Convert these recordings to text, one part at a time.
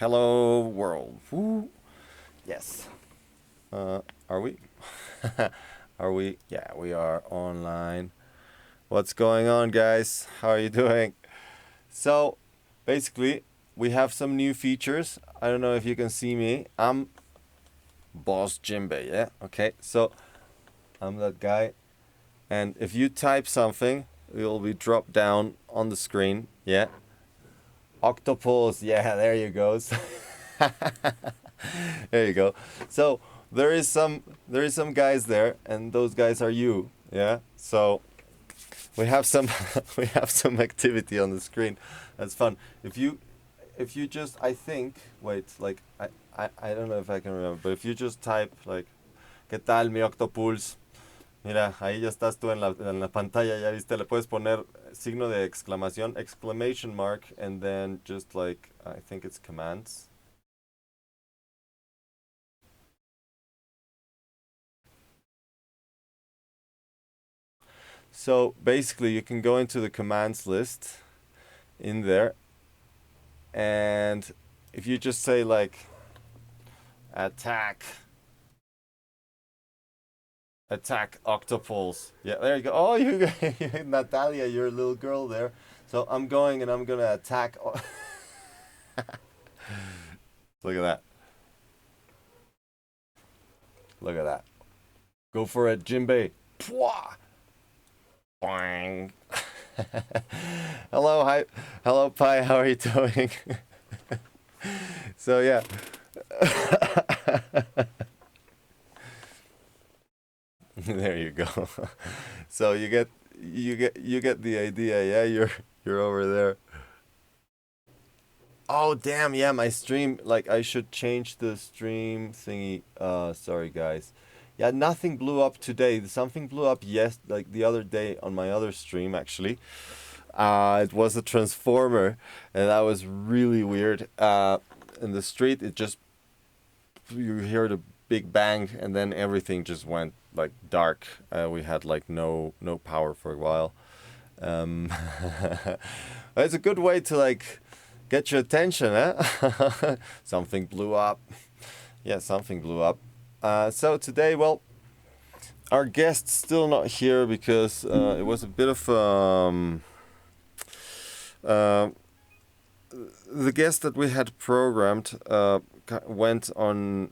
Hello world. Woo. Yes. Are we? Are we? Yeah, we are online. What's going on, guys? How are you doing? So, basically, we have some new features. I don't know if you can see me. I'm Boss Jimbe, yeah? Okay, so I'm that guy. And if you type something, it will be dropped down on the screen, yeah? Octopus, yeah, there you go. There you go. So there is some guys there, and those guys are you. Yeah. So we have some we have some activity on the screen. That's fun. If you just I think wait like I don't know if I can remember, but if you just type like ¿Qué tal mi octopus? Mira, ahí ya estás tú en la pantalla, ya viste, le puedes poner signo de exclamación, exclamation mark, and then just like I think it's commands. So basically, you can go into the commands list in there, and if you just say like attack, attack octopus. Yeah, there you go. Oh, you, Natalia, you're a little girl there. So I'm going and I'm gonna attack. Look at that. Look at that. Go for it, Jinbei. Pwah! Boing. Hello, hi. Hello, Pi. How are you doing? So yeah. There you go. So you get the idea. Yeah, you're over there. Oh damn, yeah, my stream, like I should change the stream thingy. Sorry guys. Yeah, nothing blew up today. Something blew up like the other day on my other stream actually. It was a transformer, and that was really weird. In the street, it just you hear the big bang, and then everything just went like dark. We had like no power for a while. Um, it's a good way to like get your attention, eh? Something blew up. Yeah, something blew up. So today, well, our guest's still not here because it was a bit of uh, the guest that we had programmed went on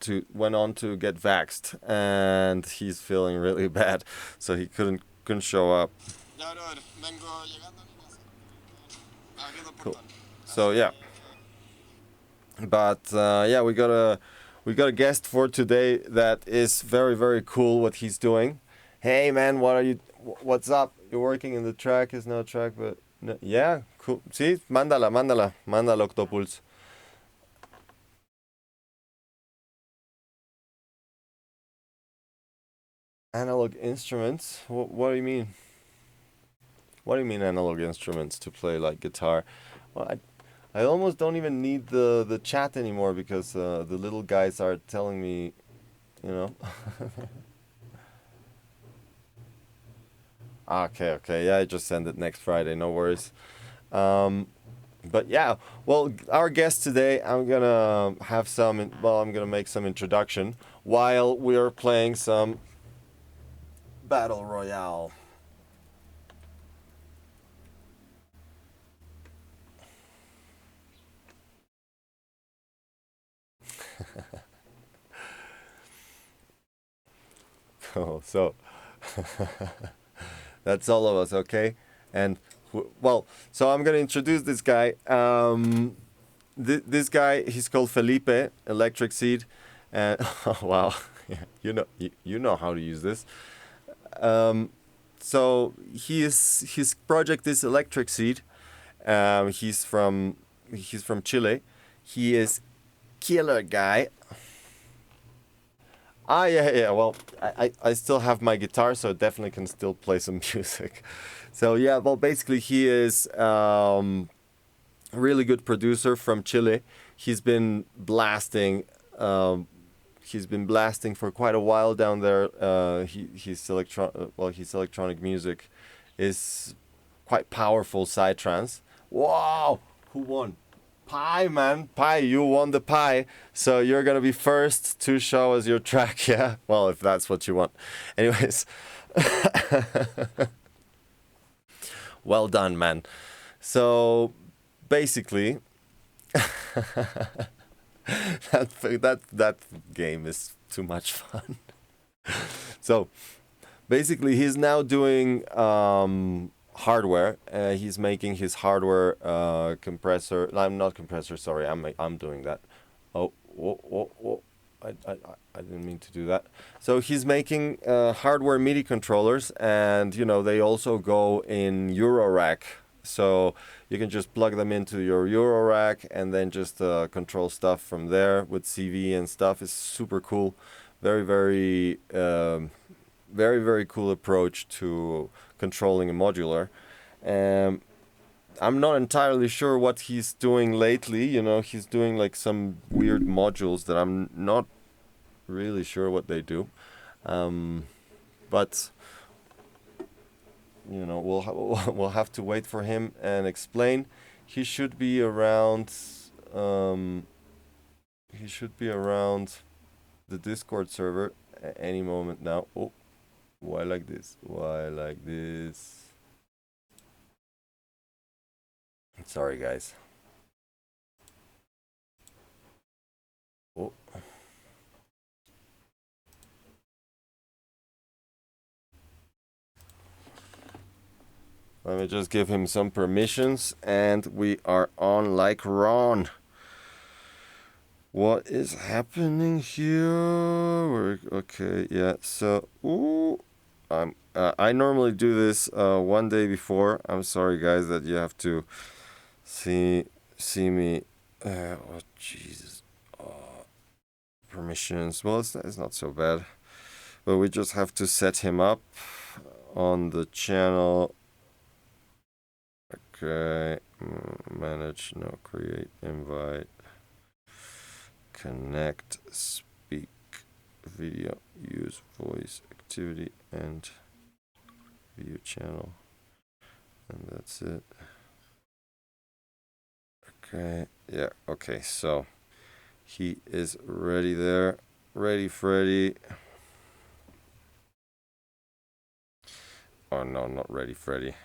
to get vaxxed, and he's feeling really bad, so he couldn't show up. Cool. So yeah, but yeah, we got a guest for today that is very cool. What he's doing. Hey man, what are you? What's up? You're working in the track. Is no track, but no, yeah, cool. See, mándala, Octopulse. Analog instruments. What do you mean? What do you mean analog instruments to play like guitar? Well, I almost don't even need the chat anymore because the little guys are telling me, you know. Okay, yeah, I just send it next Friday. No worries. Um, but yeah, well, our guest today, I'm gonna make some introduction while we're playing some battle royale. Cool. So that's all of us, okay? And well, so I'm gonna introduce this guy. This guy, he's called Felipe, Electryxeed, and oh wow, yeah, you know how to use this. Um, so his project is Electryxeed. He's from Chile. He is killer guy. Yeah. Well, I still have my guitar, so definitely can still play some music. So yeah, well, basically he is a really good producer from Chile. He's been blasting. He's been blasting for quite a while down there. His electronic music is quite powerful psytrance. Wow, who won? Pie, man. Pie, you won the pie. So you're going to be first to show us your track, yeah? Well, if that's what you want. Anyways. Well done, man. So basically, that game is too much fun. So basically, he's now doing hardware. He's making his hardware compressor. I'm not compressor. Sorry, I'm doing that. Oh, I didn't mean to do that. So he's making hardware MIDI controllers, and they also go in Eurorack. So you can just plug them into your Eurorack and then just control stuff from there with CV and stuff. It's super cool. Very, very, very, very cool approach to controlling a modular. I'm not entirely sure what he's doing lately. He's doing like some weird modules that I'm not really sure what they do. But we'll have to wait for him and explain. He should be around. He should be around the Discord server at any moment now. Oh, why like this? Why like this? Sorry, guys. Oh. Let me just give him some permissions, and we are on like Ron. What is happening here? Okay, yeah. So, I normally do this one day before. I'm sorry, guys, that you have to see me. Oh Jesus. Permissions. Well, it's not so bad, but we just have to set him up on the channel. Okay, manage, no, create, invite, connect, speak, video, use voice, activity, and view channel, and that's it. Okay, yeah, okay, so he is ready there. Ready, Freddy. Oh no, not ready, Freddy.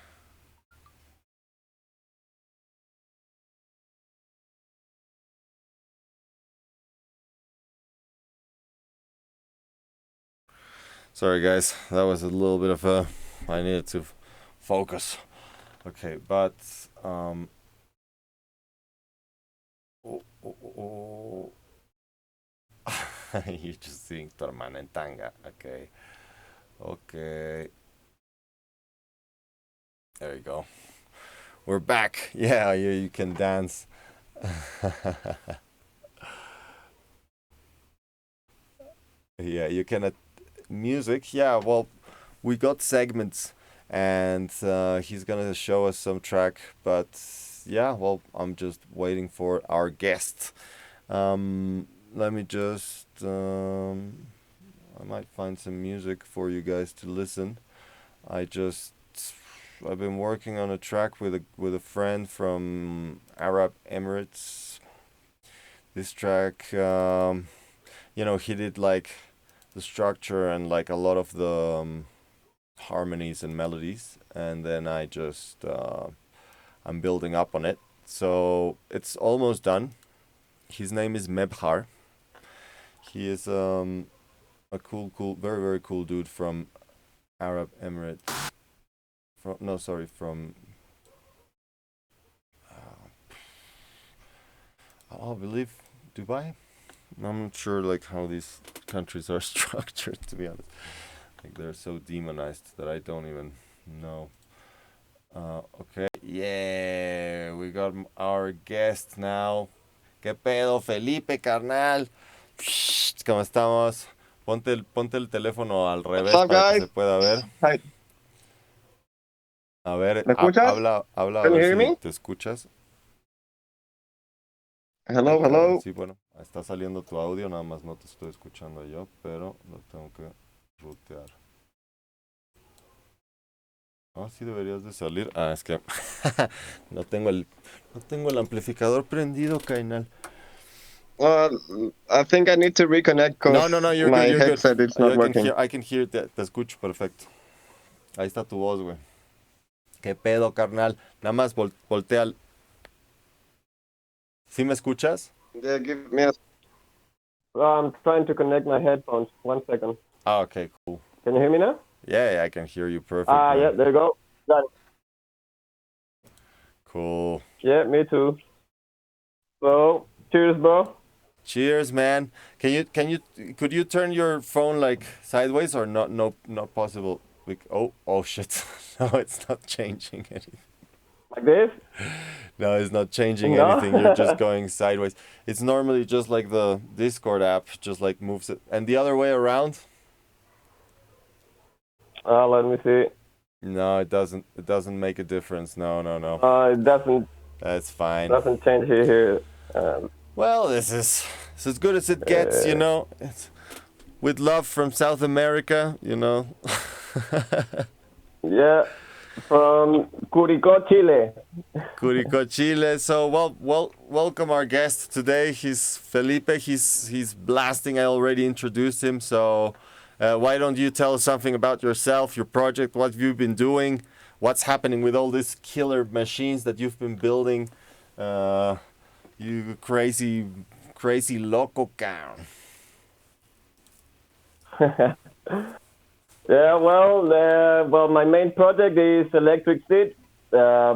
Sorry, guys, that was a little bit of I needed to focus. Okay, but you're just seeing tu hermana en tanga. Okay. Okay. There you go. We're back. Yeah, you can dance. Yeah, you can. Music. Yeah, well, we got segments, and he's gonna show us some track. But yeah, well, I'm just waiting for our guest. Let me just. I might find some music for you guys to listen. I've been working on a track with a friend from Arab Emirates. This track, he did like the structure and like a lot of the harmonies and melodies, and then I'm building up on it. So it's almost done. His name is Mebhar. He is a cool, very, very cool dude from Arab Emirates. From I believe Dubai. I'm not sure like how these countries are structured, to be honest. Like they're so demonized that I don't even know. Okay, yeah, we got our guest now. ¿Qué pedo, Felipe, carnal? ¿Cómo estamos? Ponte el teléfono al revés What's up, para que guys? se pueda ver. Hi. A ver, ¿Me escuchas? habla a Can you ver hear si me? te escuchas. Hello, A ver, hello. sí, bueno, está saliendo tu audio, nada más no te estoy escuchando yo, pero lo tengo que rutear. Oh, sí deberías de salir. Ah, es que no tengo el amplificador prendido, carnal. I think I need to reconnect because No, no, no, you're good, my you're good. headset is not I can working. hear, I can hear, te escucho perfecto. Ahí está tu voz, güey. ¿Qué pedo, carnal? Nada más voltea. ¿Sí me escuchas? Yeah, give me a. I'm trying to connect my headphones. 1 second. Ah, okay, cool. Can you hear me now? Yeah, I can hear you perfect, Yeah, man. there you go. Got it. Cool. Yeah, me too. So, cheers, bro. Cheers, man. Could you turn your phone like sideways or not? No, not possible. Oh shit. No, it's not changing anything. Like this? No, it's not changing anything. You're just No? going sideways. It's normally just like the Discord app, just like moves it. And the other way around? Let me see. No, it doesn't. It doesn't make a difference. No, no, no. It doesn't That's fine. change here. Um, Well, this is as good as it gets, you uh, know. It's with love from South America, you know. yeah, from Curicó, Chile. Curicó, Chile. So, welcome our guest today. He's Felipe. He's blasting. I already introduced him. So, why don't you tell us something about yourself, your project, what you've been doing, what's happening with all these killer machines that you've been building? You crazy, crazy loco cow. Yeah, well, my main project is Electryxeed.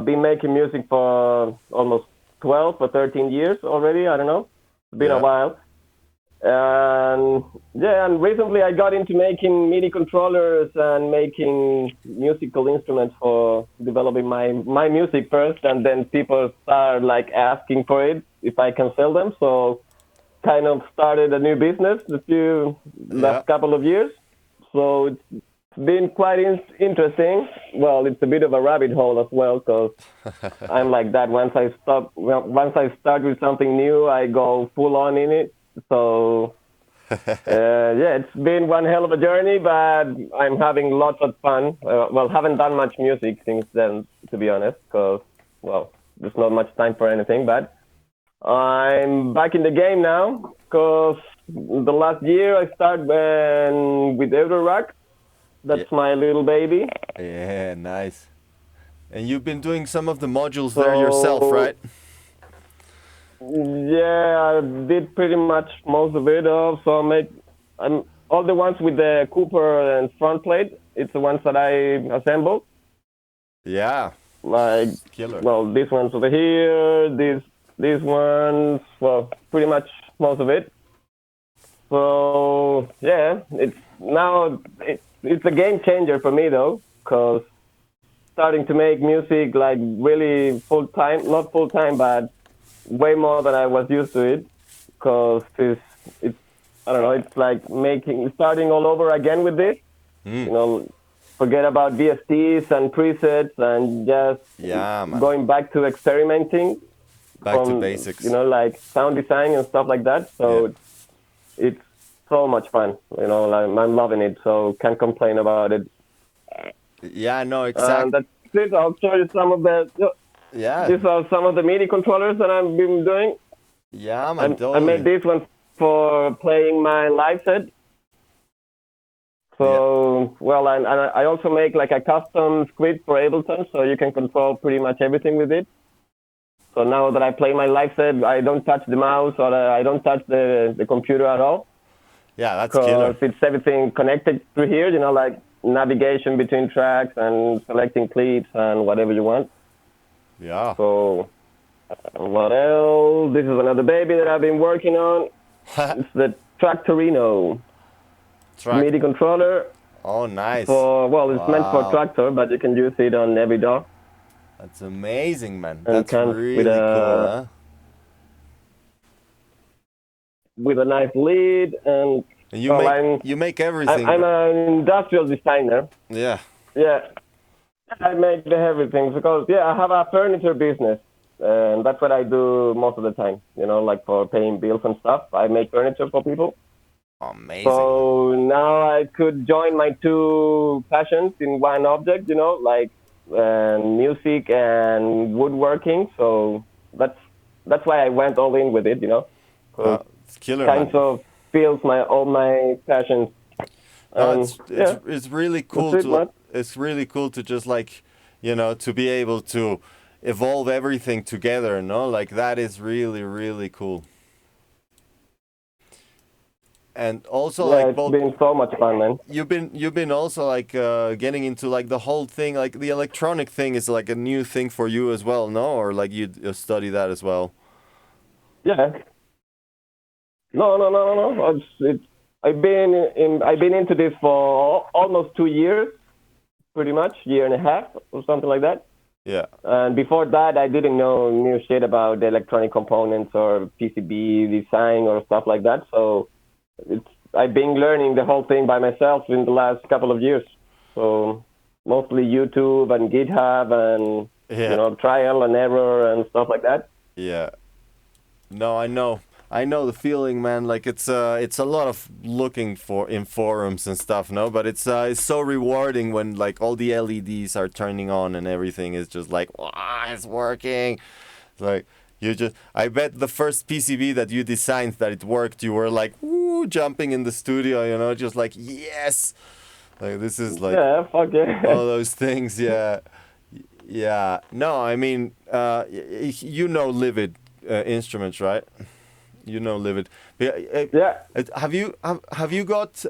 Been making music for almost 12 or 13 years already. I don't know. It's been a Yeah. while. And yeah, and recently I got into making MIDI controllers and making musical instruments for developing my music first, and then people start like asking for it if I can sell them. So kind of started a new business Yeah. last couple of years. So it's been quite interesting. Well, it's a bit of a rabbit hole as well because I'm like that. Once I start with something new, I go full on in it. So yeah, it's been one hell of a journey, but I'm having lots of fun. Haven't done much music since then, to be honest, because there's not much time for anything. But I'm back in the game now because the last year I started with Eurorack. Yeah. That's my little baby. Yeah, nice. And you've been doing some of the modules there yourself, So right? yeah, I did pretty much most of it. So I'm all the ones with the Cooper and front plate. It's the ones that I assembled. Yeah. Like, Killer. these ones over here, these ones. Well, pretty much most of it. So yeah, it's a game changer for me though, because starting to make music like really full time, not full time, but way more than I was used to it, because it's I don't know, it's like starting all over again with this. Mm. You know, forget about VSTs and presets and just Yeah, man. going back to experimenting Back to from basics. like sound design and stuff like that. So Yeah. it's so much fun. Like, I'm loving it. So can't complain about it. Yeah, no, And exactly. that's it. I'll show you some of the. Yeah. These are some of the MIDI controllers that I've been doing. Yeah, man, I made totally. this one for playing my live set. So, I also make like a custom script for Ableton, so you can control pretty much everything with it. So now that I play my live set, I don't touch the mouse or I don't touch the computer at all. Yeah, that's killer. Because it's everything connected through here, like navigation between tracks and selecting clips and whatever you want. Yeah. So, what else? This is another baby that I've been working on. It's the Tractorino MIDI controller. Oh, nice. It's meant for Wow. tractor, but you can use it on every dog. That's amazing, man. And That's comes with really cool, a huh? nice lead. And And you make everything. I'm an industrial designer. Yeah. Yeah, I make everything because I have a furniture business, and that's what I do most of the time. Like for paying bills and stuff. I make furniture for people. Amazing. So now I could join my two passions in one object. Like and music and woodworking. So that's why I went all in with it, because It's killer, kind man. of fills my all my passions. No, And yeah, it's really that's cool it, to man. it's really cool to just like, to be able to evolve everything together, no? Like that is really, really cool. And also Yeah, like it's both been so much fun, man. you've been also like getting into like the whole thing, like the electronic thing is like a new thing for you as well, no? Or like you study that as well. Yeah. No, no, no, no, no. I've been into this for almost 2 years, pretty much, year and a half or something like that. Yeah. And before that, I didn't know new shit about the electronic components or PCB design or stuff like that. So it's I've been learning the whole thing by myself in the last couple of years. So mostly YouTube and GitHub and Yeah. trial and error and stuff like that. Yeah. No, I know. I know the feeling, man. Like it's a lot of looking for in forums and stuff, no? But it's so rewarding when like all the LEDs are turning on and everything is just like, wow, it's working. It's like you just I bet the first PCB that you designed that it worked, you were like, woo, jumping in the studio, just like, yes. Like this is like Yeah, fuck one yeah. of those things, yeah. Yeah. No, I mean, Livid Instruments, right? Livid. Yeah. Have you got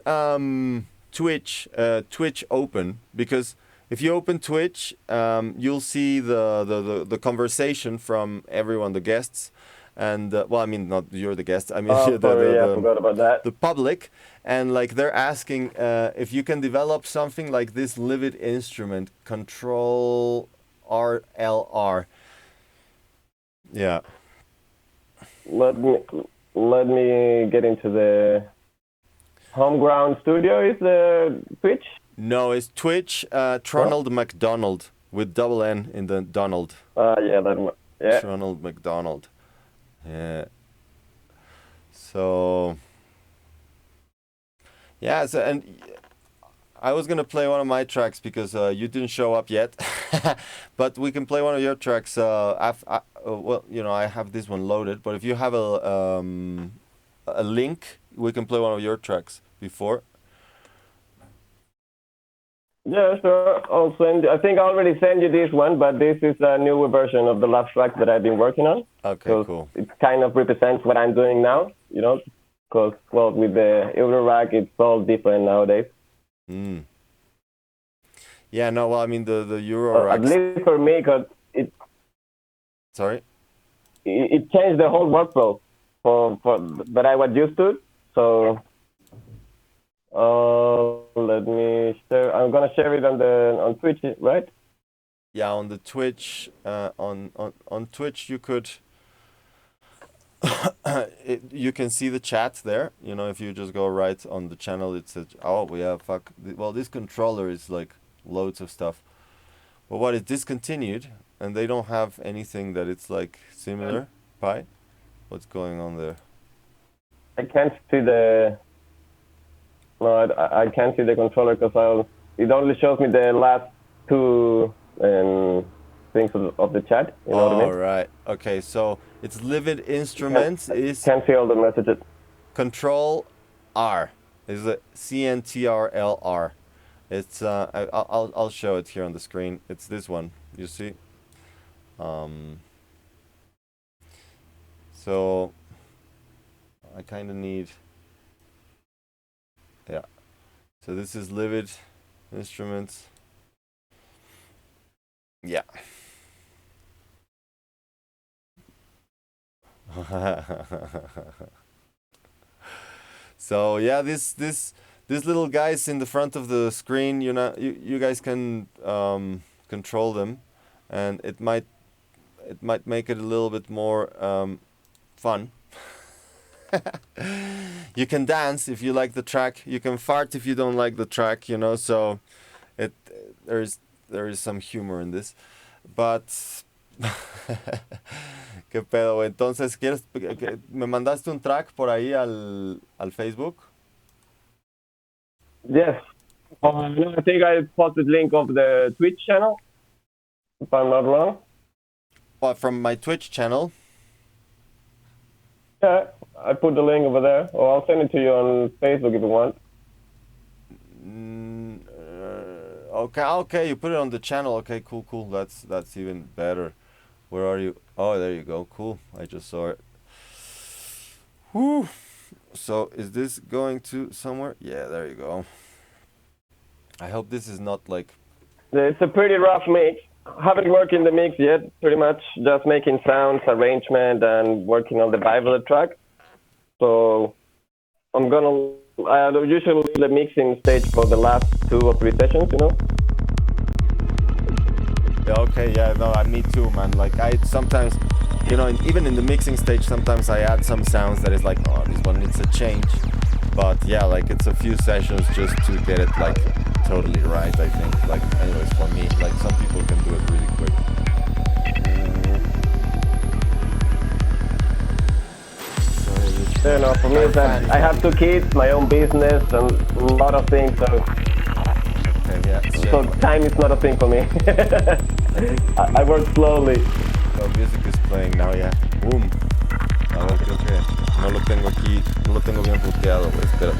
Twitch open? Because if you open Twitch, you'll see the conversation from everyone, the guests, and well, I mean, not you're the guest. I mean, Oh, sorry. Yeah, I forgot about that. the public, and like they're asking if you can develop something like this Livid Instrument Control RLR. Yeah. Let me let me get into the home ground studio. Is the Twitch? No, it's Twitch, No. Tronald McDonald with double N in the Donald. Yeah, that one. Yeah. Tronald McDonald. Yeah. So yeah, and I was gonna play one of my tracks because you didn't show up yet, but we can play one of your tracks. Well, I have this one loaded, but if you have a link, we can play one of your tracks before. Yeah, sure. I'll send. I think I already sent you this one, but this is a newer version of the last track that I've been working on. Okay, So cool. it kind of represents what I'm doing now. Because well, with the Euro rack, it's all different nowadays. Mm. Yeah, no, well, I mean the Euro At racks. least for me, because Sorry. it changed the whole workflow for that I was used to. So let me share. I'm gonna share it on Twitch, right? Yeah, on the Twitch, on Twitch, you could, you can see the chat there. If you just go right on the channel, it says, oh yeah, fuck. Well, this controller is like loads of stuff. But what is discontinued, and they don't have anything that it's like similar. Pi, what's going on there? I can't see the. No, I can't see the controller because it only shows me the last two things of the chat. You know what I All mean? right. Okay, so it's Livid Instruments is Can't see all the messages. Control R. Is it CNTRLR? It's I'll show it here on the screen. It's this one. You see? So I kind of need. Yeah. So this is Livid Instruments. Yeah. So yeah, these little guys in the front of the screen, you guys can control them, and it might make it a little bit more fun. You can dance if you like the track. You can fart if you don't like the track. So it there is some humor in this, but qué pedo, güey. Entonces, me mandaste un track por ahí al Facebook? Yes. I think I posted link of the Twitch channel. if I'm not wrong. But from my Twitch channel. Yeah, I put the link over there, or I'll send it to you on Facebook if you want. Okay, okay, you put it on the channel. Okay, cool, cool. That's even better. Where are you? Oh, there you go. Cool. I just saw it. Whew. So is this going to somewhere? Yeah, there you go. I hope this is not like. It's a pretty rough mix. Haven't worked in the mix yet. Pretty much just making sounds, arrangement, and working on the Bible track. So I usually leave the mixing stage for the last 2 or 3 sessions. You know. Yeah, okay, yeah, no, me too, man. Like I sometimes, even in the mixing stage, sometimes I add some sounds that is like, oh, this one needs a change. But yeah, like it's a few sessions just to get it like totally right. I think, like, anyways, for me, like some people can do it really quick. Yeah, no, for me, it's that I have 2 kids, my own business, and a lot of things. So, Okay, yeah. so time is not a thing for me. I work slowly. Oh, music is playing now, yeah. Boom. A ver, creo que no lo tengo aquí, no lo tengo bien puteado, güey. Espera.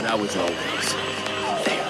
I was always there.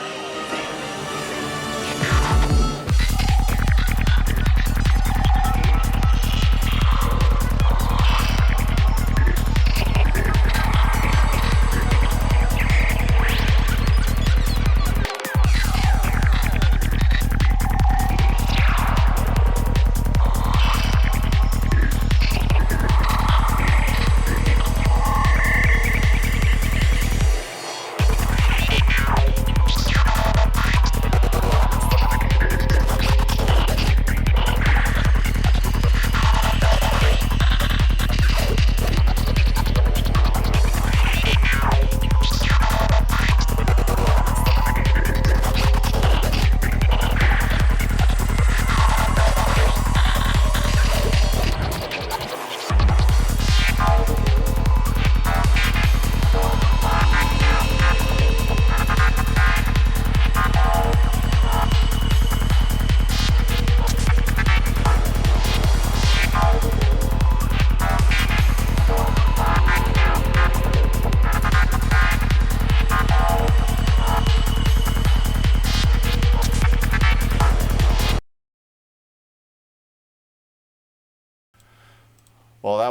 Well, that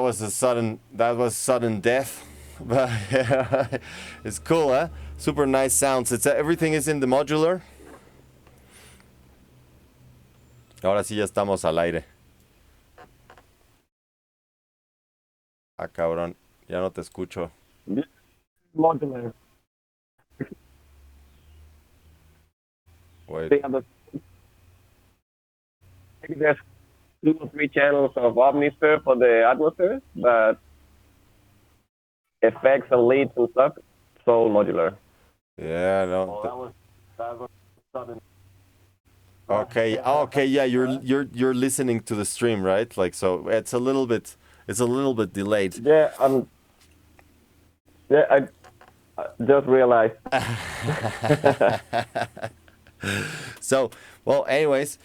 was sudden death, but yeah, it's cool, huh? Super nice sounds. Everything is in the modular. Ahora sí ya estamos al aire. Ah, cabrón, ya no te escucho. Modular. Wait. They have maybe there's 2 or 3 channels of Omnisphere for the atmosphere, but effects and leads and stuff, it's all modular. Yeah, no. That was sudden. Okay, okay, yeah, you're listening to the stream, right? Like, so it's a little bit delayed. Yeah, I just realized. So, well, anyways,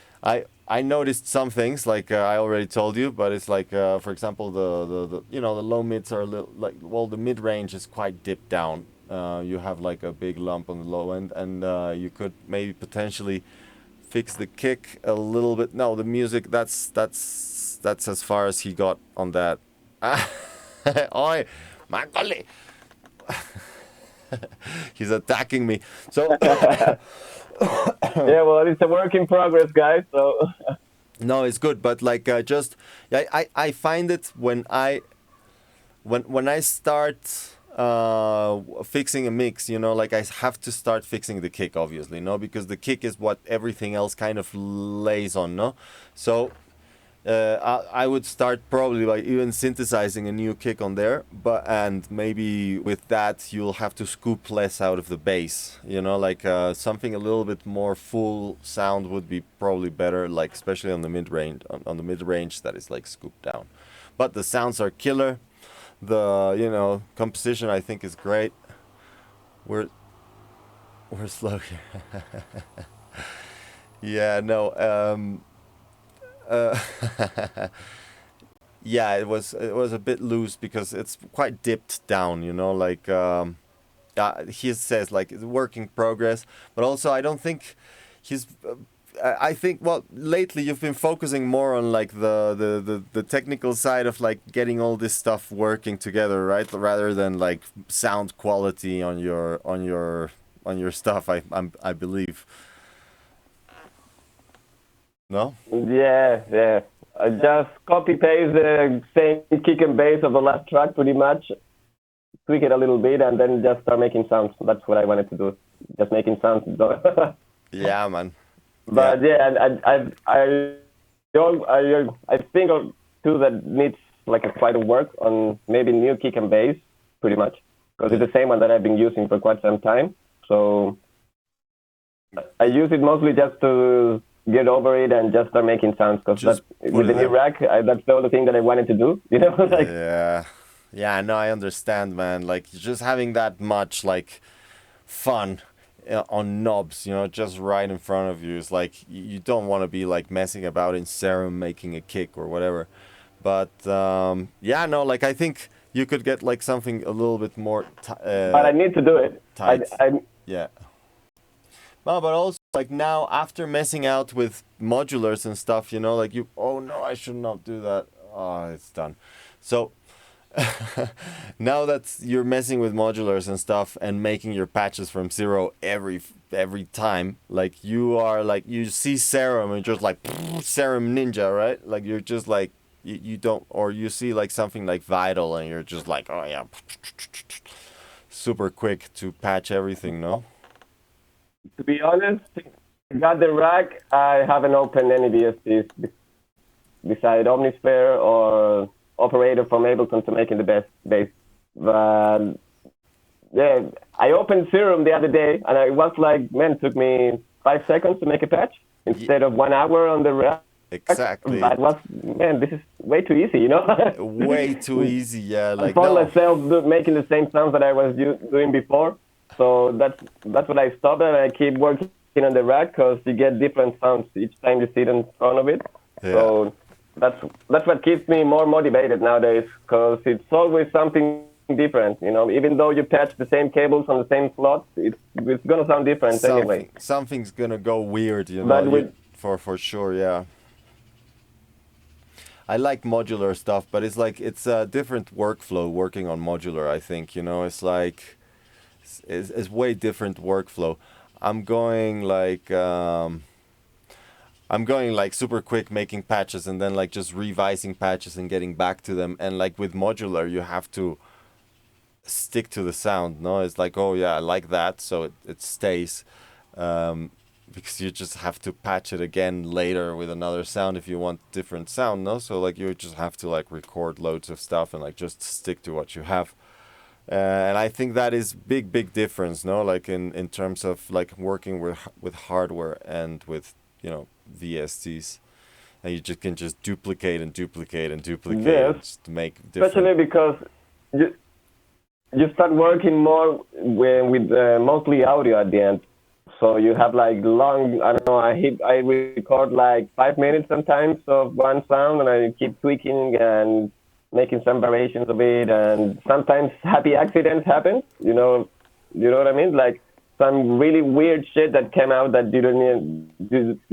I noticed some things like I already told you, but it's like for example the the low mids are a little like, well, the mid range is quite dipped down. You have like a big lump on the low end, and you could maybe potentially fix the kick a little bit. No, the music, that's as far as he got on that. Oi, Macaulay. He's attacking me. So Yeah, well, it's a work in progress, guys. So no, it's good, but like just I find it when I start fixing a mix, like I have to start fixing the kick, obviously, no, because the kick is what everything else kind of lays on, no. So I would start probably by even synthesizing a new kick on there, and maybe with that you'll have to scoop less out of the bass, like something a little bit more full sound would be probably better, like especially on the mid range, on the mid range that is like scooped down. But the sounds are killer. The composition I think is great. We're slow here. Yeah, no. Uh, yeah, it was a bit loose because it's quite dipped down, like he says like it's a work in progress, but also I don't think he's. I think, well, lately you've been focusing more on like the technical side of like getting all this stuff working together, right? Rather than like sound quality on your stuff. I believe. No? yeah. I just copy paste the same kick and bass of the last track, pretty much, tweak it a little bit, and then just start making sounds. That's what I wanted to do, just making sounds. Yeah, man. But yeah, I think too that needs like quite a work on maybe new kick and bass, pretty much, because it's the same one that I've been using for quite some time. So I use it mostly just to get over it and just start making sounds, because with the new rack, that's the only thing that I wanted to do, like. Yeah, no, I understand, man. Like just having that much like fun on knobs, just right in front of you is like you don't want to be like messing about in serum making a kick or whatever. But yeah, no, like I think You could get like something a little bit more but I need to do it. tight. I Yeah. No, but also like now after messing out with modulars and stuff, you know, like you, oh no, I should not do that. Oh, it's done. So now that you're messing with modulars and stuff and making your patches from zero every time, like you are like you see Serum and just like Serum Ninja, right? Like you're just like you don't, or you see like something like Vital and you're just like, oh yeah, super quick to patch everything, no? To be honest, I got the rack. I haven't opened any VSTs beside Omnisphere or Operator from Ableton to making the best bass. But yeah, I opened Serum the other day, and it was like, man, it took me 5 seconds to make a patch instead of 1 hour on the rack. Exactly. That was, man, this is way too easy, you know? Way too easy, yeah. I Like found no. myself making the same sounds that I was doing before. So that's what I stopped, and I keep working on the rack because you get different sounds each time you sit in front of it. Yeah. So that's what keeps me more motivated nowadays, because it's always something different. You know, even though you patch the same cables on the same slots, it's gonna sound different anyway. Something's gonna go weird, you know. But with For sure, yeah. I like modular stuff, but it's a different workflow working on modular. I think, you know, it's like it's way different workflow. I'm going like super quick making patches and then like just revising patches and getting back to them. And like with modular, you have to stick to the sound. No, it's like, oh yeah, I like that, so it stays. Because you just have to patch it again later with another sound if you want different sound, no? So like you just have to like record loads of stuff and like just stick to what you have. And I think that is big difference, no? Like in terms of like working with hardware and with, you know, VSTs. And you just can just duplicate and duplicate and duplicate Yes, and just make different. especially because you start working more with mostly audio at the end. So you have like long, I don't know, I record like 5 minutes sometimes of one sound, and I keep tweaking and making some variations of it, and sometimes happy accidents happen, you know what I mean? Like some really weird shit that came out that you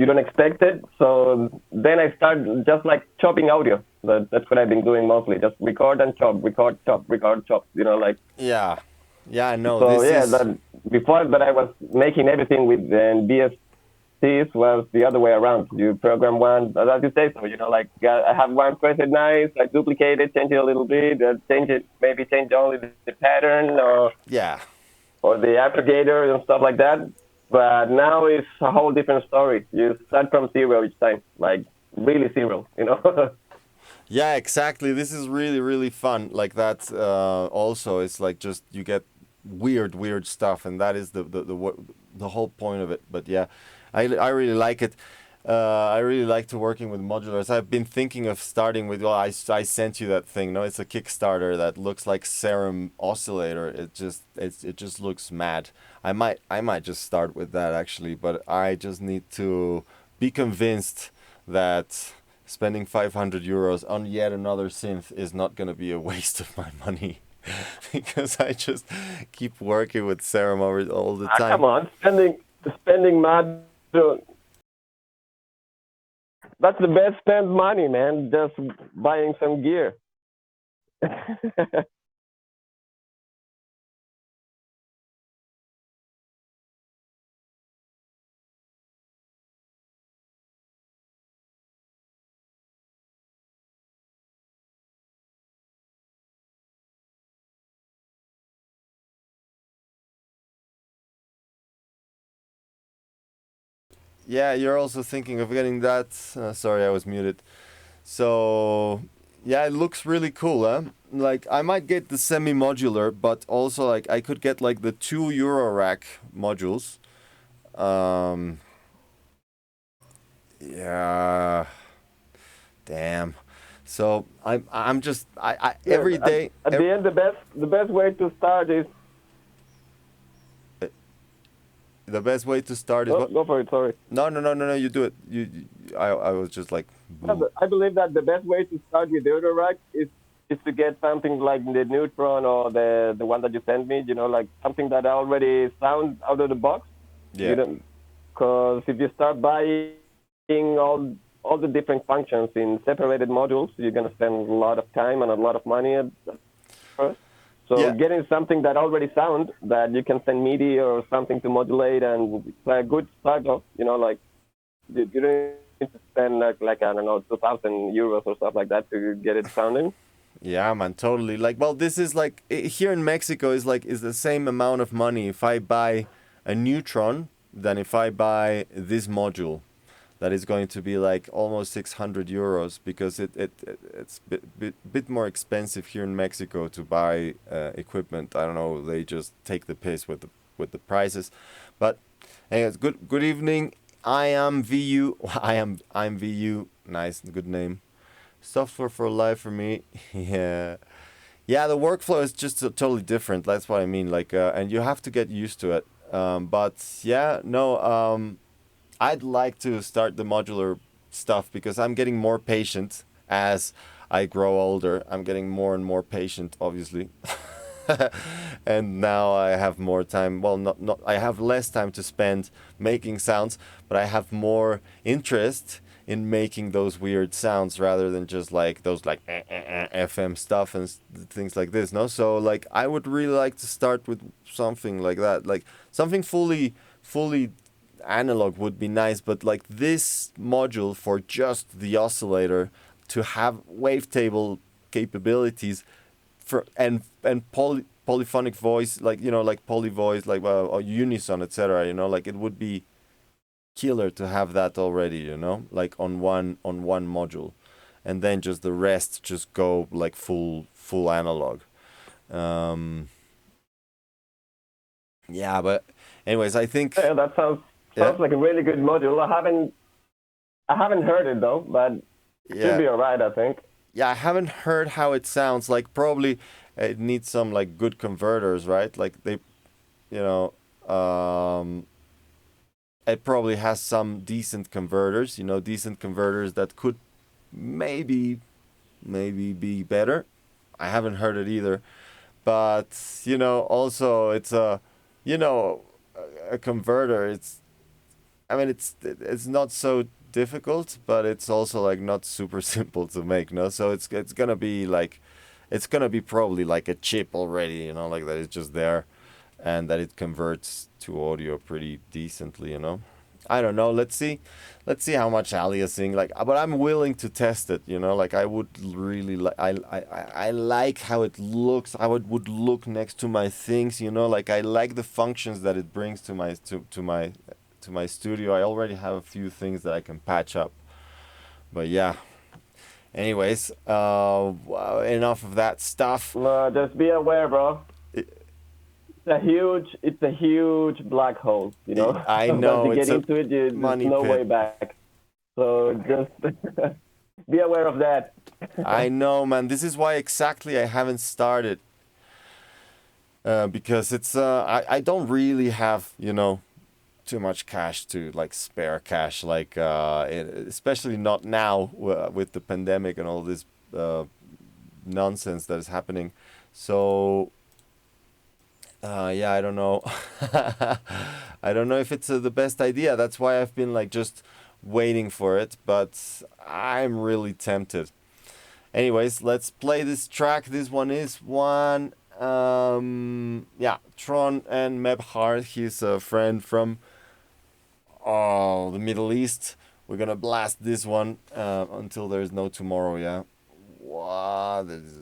don't expect it. So then I start just like chopping audio. That's what I've been doing mostly, just record and chop, record, chop, record, chop, you know, like. Yeah. Yeah, I know. So yeah, before that I was making everything with BSTs was the other way around. You program one, as you say, so you know, like I have one preset nice, I duplicate it, change it a little bit, maybe change only the pattern or the aggregator and stuff like that. But now it's a whole different story. You start from zero each time, like really zero, you know. Yeah, exactly. This is really fun. Like that. Also, it's like just you get weird stuff, and that is the whole point of it. But yeah, I really like it. I really like to working with modulars. I've been thinking of starting with. Well, I sent you that thing. No, it's a Kickstarter that looks like Serum oscillator. It just looks mad. I might just start with that actually, but I just need to be convinced that spending 500 euros on yet another synth is not going to be a waste of my money. Because I just keep working with Serum all the time. Come on, spending money. That's the best spent money, man. Just buying some gear. Yeah, you're also thinking of getting that. Sorry, I was muted. So, yeah, it looks really cool, huh? Like, I might get the semi-modular, but also, like, I could get, like, the 2 Euro rack modules. Yeah. Damn. So, I'm just, every day... At the end, the best way to start is... The best way to start is what? Go for it, sorry. No, you do it. I was just like... I believe that the best way to start with the auto rack is is to get something like the Neutron or the one that you sent me. Like something that already sounds out of the box. You Yeah. don't, because if you start buying all the different functions in separated modules, you're gonna spend a lot of time and a lot of money at first. So Yeah. getting something that already sounds that you can send MIDI or something to modulate, and it's a good start off. Like you don't need to spend like I don't know, 2,000 euros or stuff like that to get it sounding. Yeah, man, totally. Like, well, this is like here in Mexico is the same amount of money if I buy a Neutron than if I buy this module. That is going to be like almost 600 euros because it's bit more expensive here in Mexico to buy equipment. I don't know, they just take the piss with the prices. But anyways, good evening. I am VU. I'm VU. Nice, good name. Software for life for me. Yeah. Yeah, the workflow is just totally different. That's what I mean. Like, and you have to get used to it. But yeah, no. I'd like to start the modular stuff because I'm getting more patient as I grow older. I'm getting more and more patient, obviously. And now I have more time. Well, not I have less time to spend making sounds, but I have more interest in making those weird sounds rather than just like those like FM stuff and things like this. No, so like I would really like to start with something like that, like something fully analog would be nice, but like this module for just the oscillator to have wavetable capabilities for and polyphonic voice, like like poly voice, like or unison, etc. Like it would be killer to have that already, like on one module, and then just the rest just go like full analog. Um, yeah, but anyways, I think Yeah, that sounds yeah, like a really good module. I haven't heard it though, but it should yeah. be alright, I think. Yeah, I haven't heard how it sounds. Like probably it needs some like good converters, right? Like they, you know, it probably has some decent converters. Decent converters that could maybe be better. I haven't heard it either, but also it's you know, a converter. I mean, it's not so difficult, but it's also like not super simple to make, no? So it's gonna be like, it's gonna be probably like a chip already, like that is just there, and that it converts to audio pretty decently, I don't know. Let's see how much aliasing like, but I'm willing to test it, like I would really like, I like how it looks, how it would look next to my things, like I like the functions that it brings to my studio. I already have a few things that I can patch up. But yeah. Anyways, enough of that stuff. Just be aware, bro. It- It's a huge black hole. I Once know you it's get a into it, there's money no way pit. back. So just be aware of that. I know, man. This is why exactly I haven't started. Because it's I don't really have too much cash to like spare cash, like especially not now with the pandemic and all this nonsense that is happening. So yeah, I don't know. I don't know if it's the best idea. That's why I've been like just waiting for it, but I'm really tempted. Anyways, let's play this track. This one is one yeah, Tron and Mebhar. He's a friend from the Middle East. We're gonna blast this one until there's no tomorrow, yeah. What is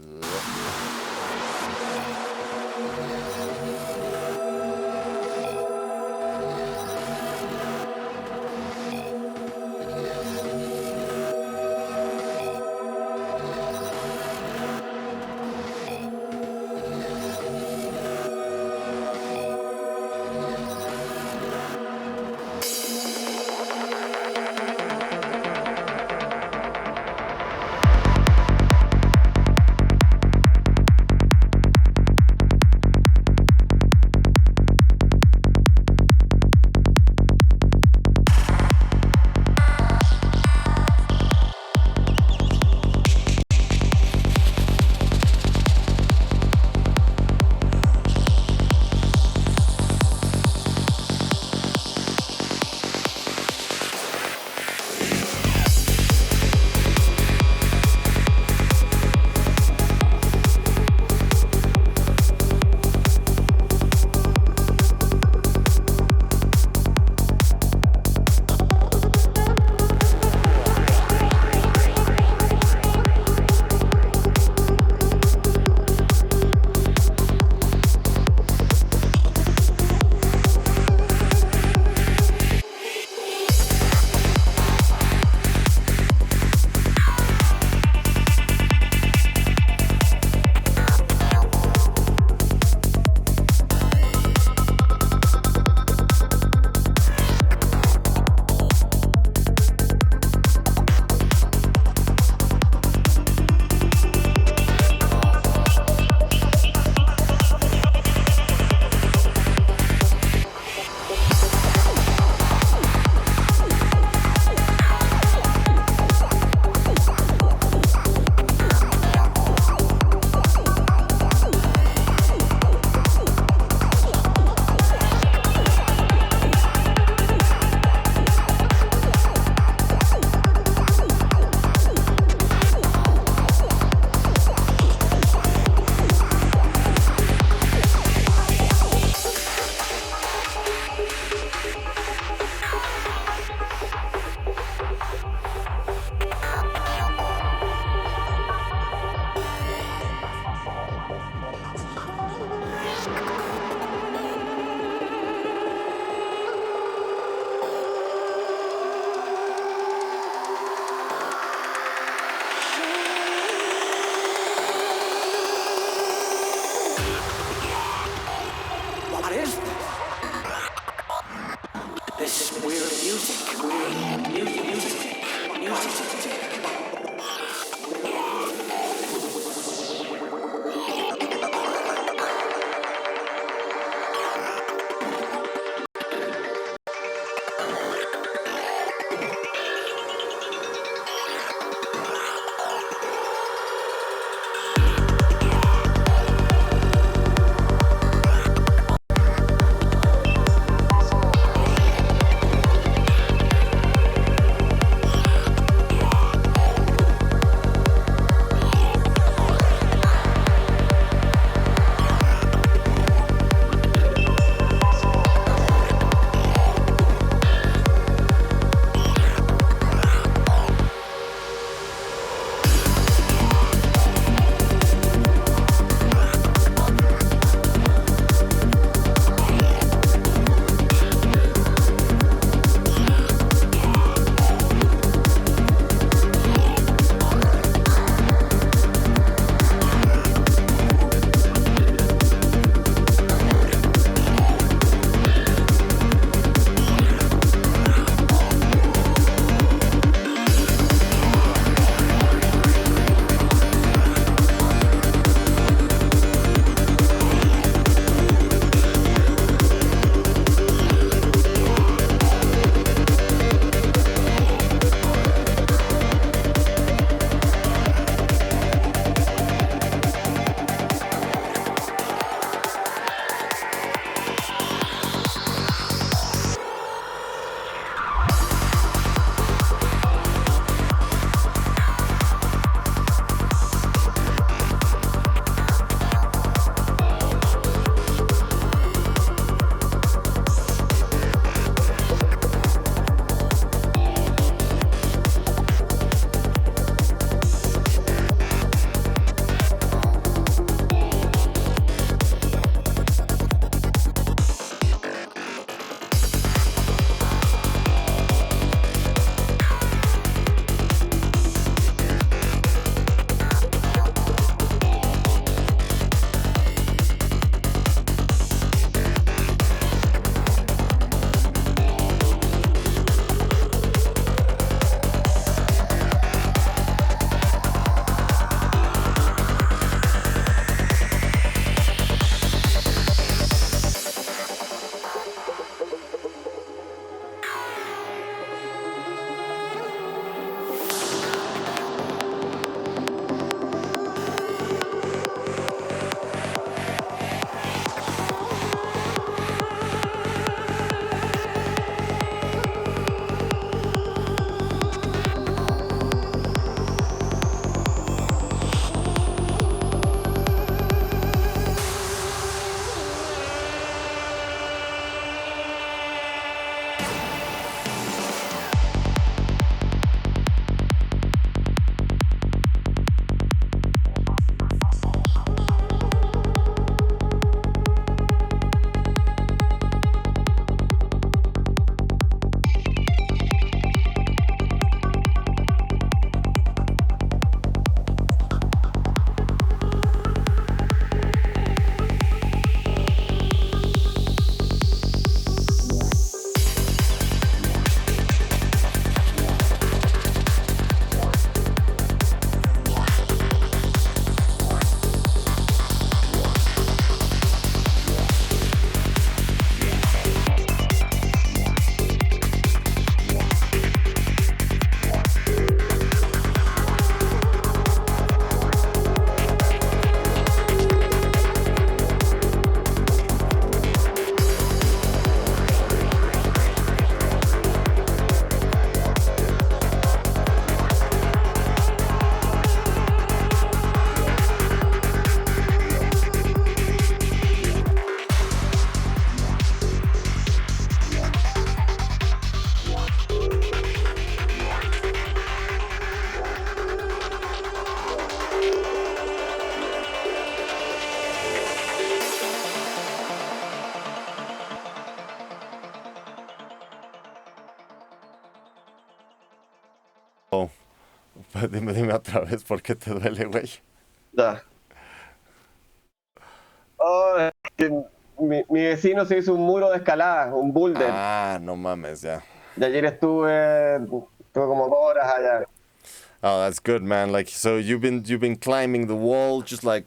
What is this? This weird music. Weird music. Pues dime otra vez por qué te duele, güey. Ya. Oh, es que mi vecino se hizo un muro de escalada, un boulder. Ah, no mames, ya. Y ayer estuve como 2 horas allá. Oh, that's good, man. Like, so you've been climbing the wall just like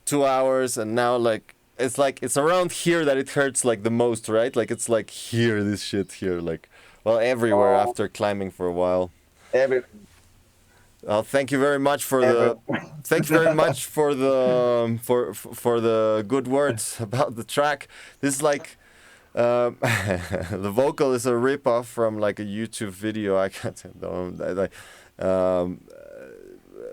2 hours, and now like it's around here that it hurts like the most, right? Like it's like here, this shit here, like well everywhere Oh, after climbing for a while. every, Thank you very much for every. the thank you very much for the for the good words about the track. This is like the vocal is a ripoff from like a YouTube video. I can't like um,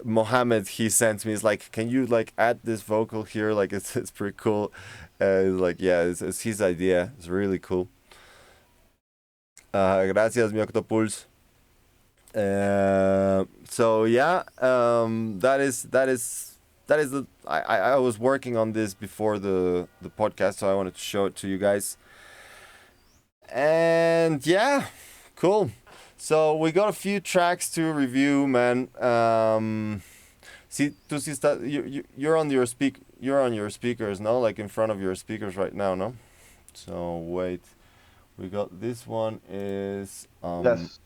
Mohammed he sent me. He's like, can you like add this vocal here? Like it's pretty cool. Like yeah, it's his idea. It's really cool. Gracias, mi Octopulse. So yeah, that is the I was working on this before the podcast, so I wanted to show it to you guys. And yeah, cool. So we got a few tracks to review, man. See, tú sí está, you're on you're on your speakers, no? Like in front of your speakers right now, no? So wait, we got this one is Yes.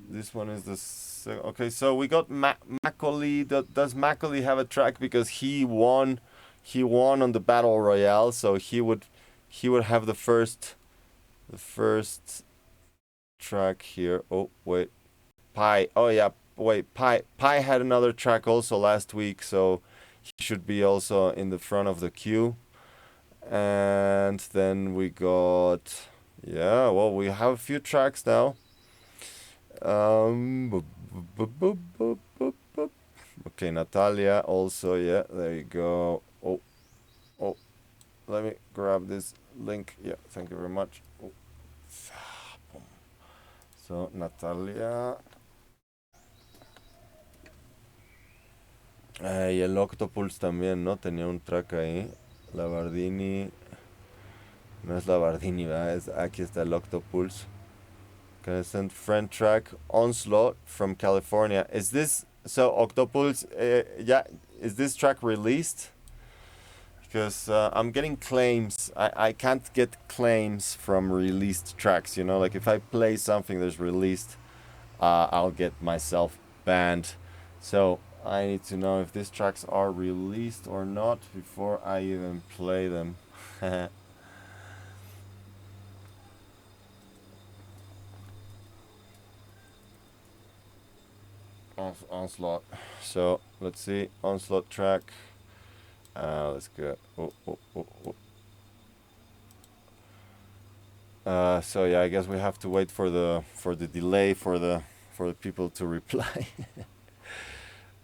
this one is okay. So we got Macaulay. Does Macaulay have a track because he won on the battle royale, so he would have the first track here. Oh wait, Pi. Oh yeah, wait. Pi had another track also last week, so he should be also in the front of the queue. And then we got yeah. Well, we have a few tracks now. Okay, Natalia also, yeah, there you go. Oh, let me grab this link. Yeah, thank you very much. Oh. So, Natalia. Y el Octopulse también, ¿no? Tenía un track ahí. La Bardini. No es la Bardini, ¿verdad? Aquí está el Octopulse. Gonna send friend track Onslaught from California. Is this so Octopulse? Yeah, is this track released? Because I'm getting claims. I can't get claims from released tracks. You know, like if I play something that's released, I'll get myself banned. So I need to know if these tracks are released or not before I even play them. Onslaught. So let's see. Onslaught track. Let's go. So yeah, I guess we have to wait for the delay for the people to reply.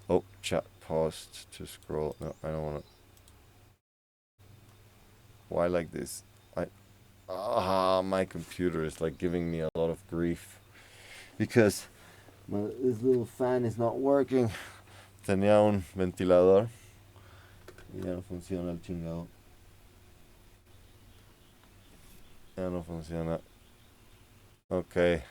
Oh, chat paused to scroll. No, I don't want to. Why like this? My computer is like giving me a lot of grief because this little fan is not working. Tenía un ventilador y ya no funciona el chingado. Ya no funciona. Okay.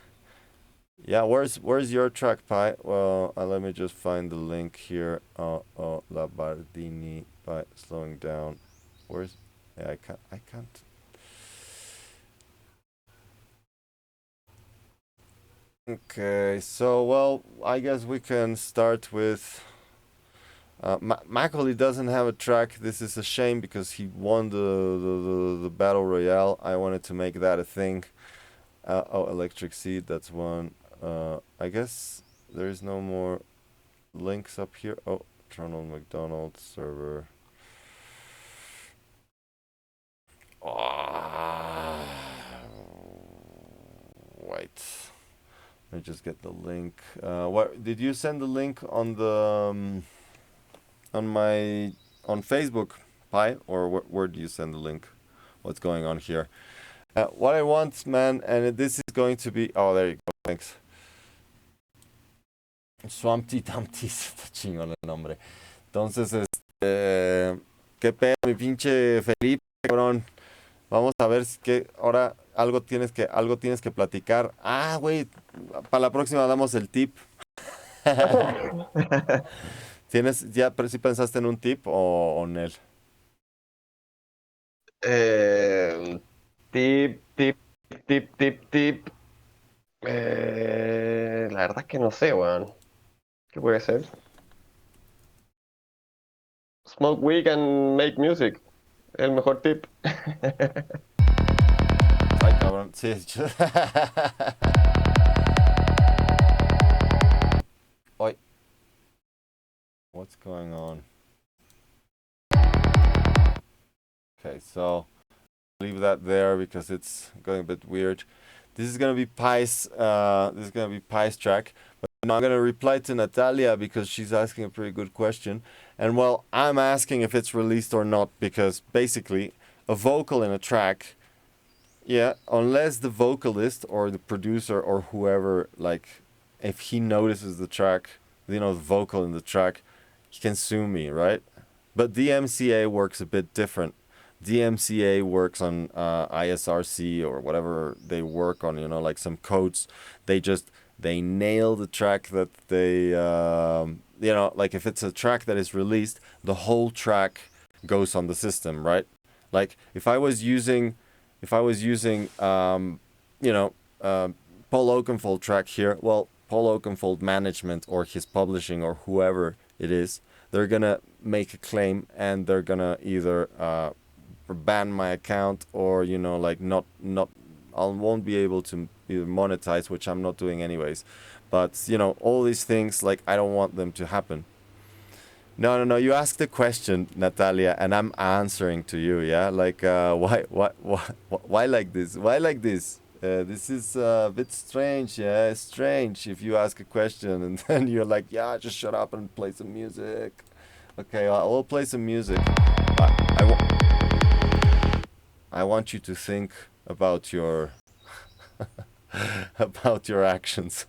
Yeah, where's your track, Pi? Well, let me just find the link here. La Bardini by slowing down. Where's? Yeah, I can't. Okay, so well, I guess we can start with. Macaulay doesn't have a track. This is a shame because he won the battle royale. I wanted to make that a thing. Electryxeed, that's one. I guess there's no more links up here. Oh, Ronald McDonald server. Wait. Let me just get the link. What did you send the link on the on Facebook, Pi, or where do you send the link? What's going on here? What I want, man, and this is going to be. Oh, there you go. Thanks. Swampty Dumpty, está chingón el nombre. Entonces, qué pedo, mi pinche Felipe, cabrón. Vamos a ver si que ahora algo tienes que platicar. Ah, güey, para la próxima damos el tip. ¿Tienes, ya, pero si pensaste en un tip o en él? Eh, tip, tip, tip, tip, tip. La verdad es que no sé, weón. ¿Qué puede ser? Smoke weed and make music. El mejor tip. Ay, cabrón, sí. Oi, what's going on? Okay, so leave that there because it's going a bit weird. This is gonna be Pi's track. But now I'm gonna reply to Natalia because she's asking a pretty good question. And well, I'm asking if it's released or not because basically a vocal in a track, yeah, unless the vocalist or the producer or whoever, like, if he notices the track, the vocal in the track, he can sue me, right? But DMCA works a bit different. DMCA works on ISRC or whatever they work on, like some codes. They nail the track that like if it's a track that is released, the whole track goes on the system, right? Like if I was using Paul Oakenfold track here, well, Paul Oakenfold management or his publishing or whoever it is, they're gonna make a claim and they're gonna either ban my account or like not I won't be able to either monetize, which I'm not doing anyways. But all these things, like, I don't want them to happen. No. You asked the question, Natalia, and I'm answering to you. Yeah, like why like this? Why like this? This is a bit strange. Yeah, it's strange if you ask a question and then you're like, yeah, just shut up and play some music. Okay, I will play some music. I want you to think about your about your actions.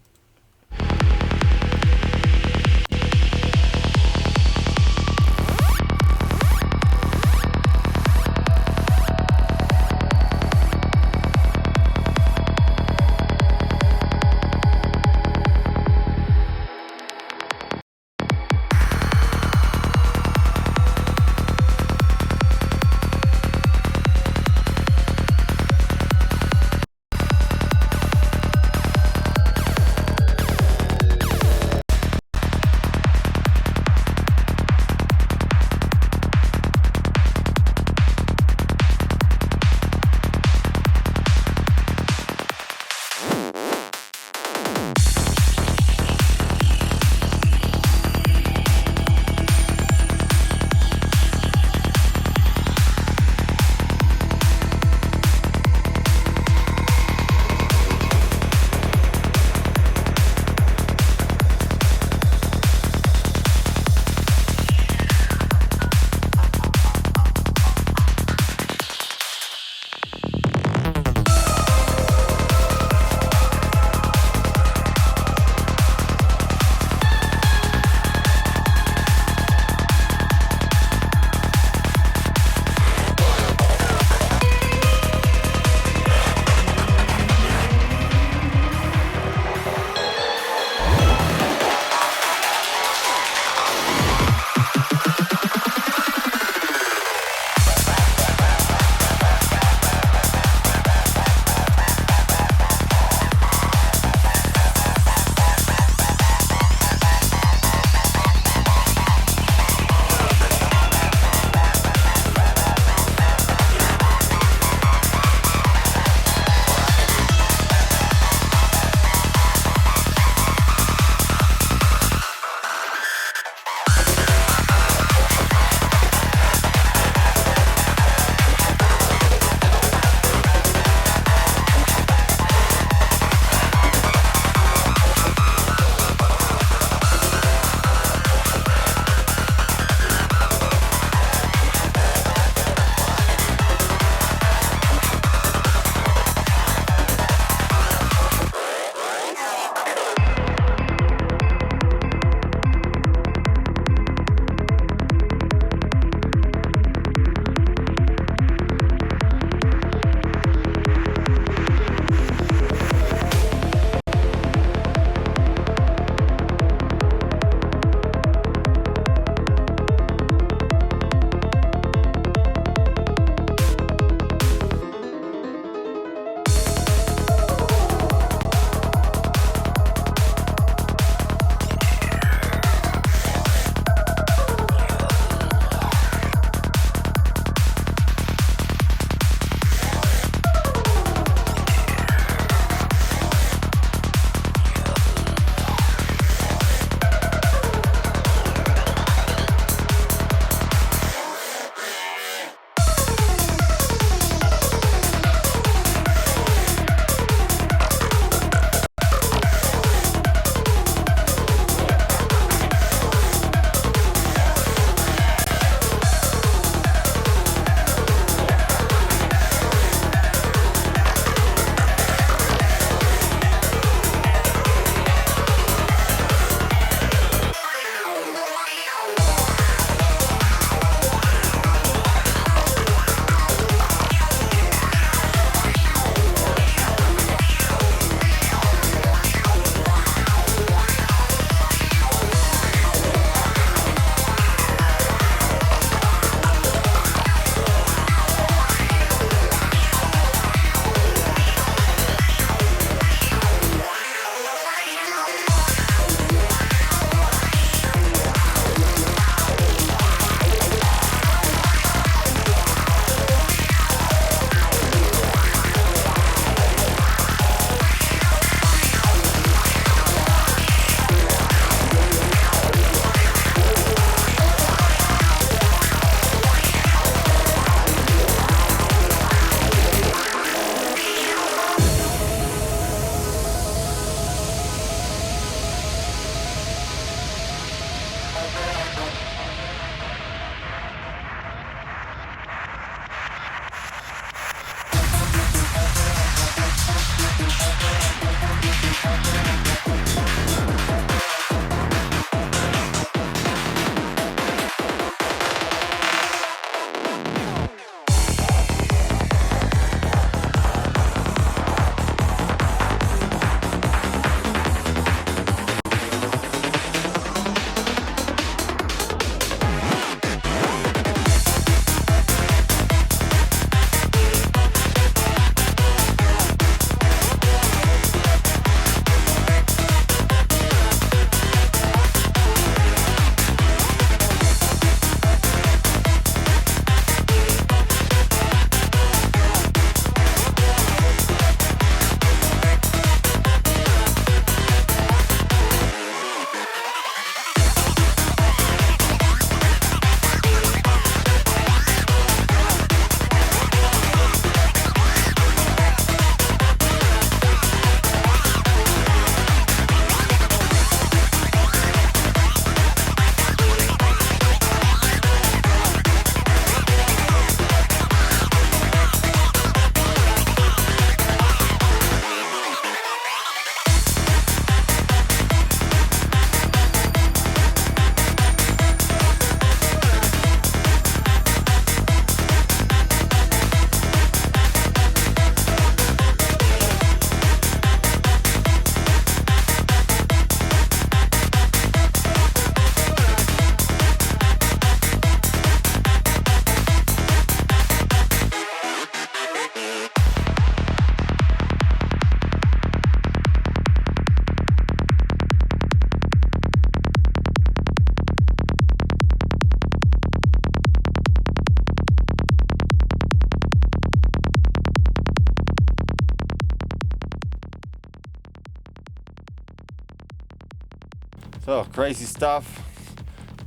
So crazy stuff.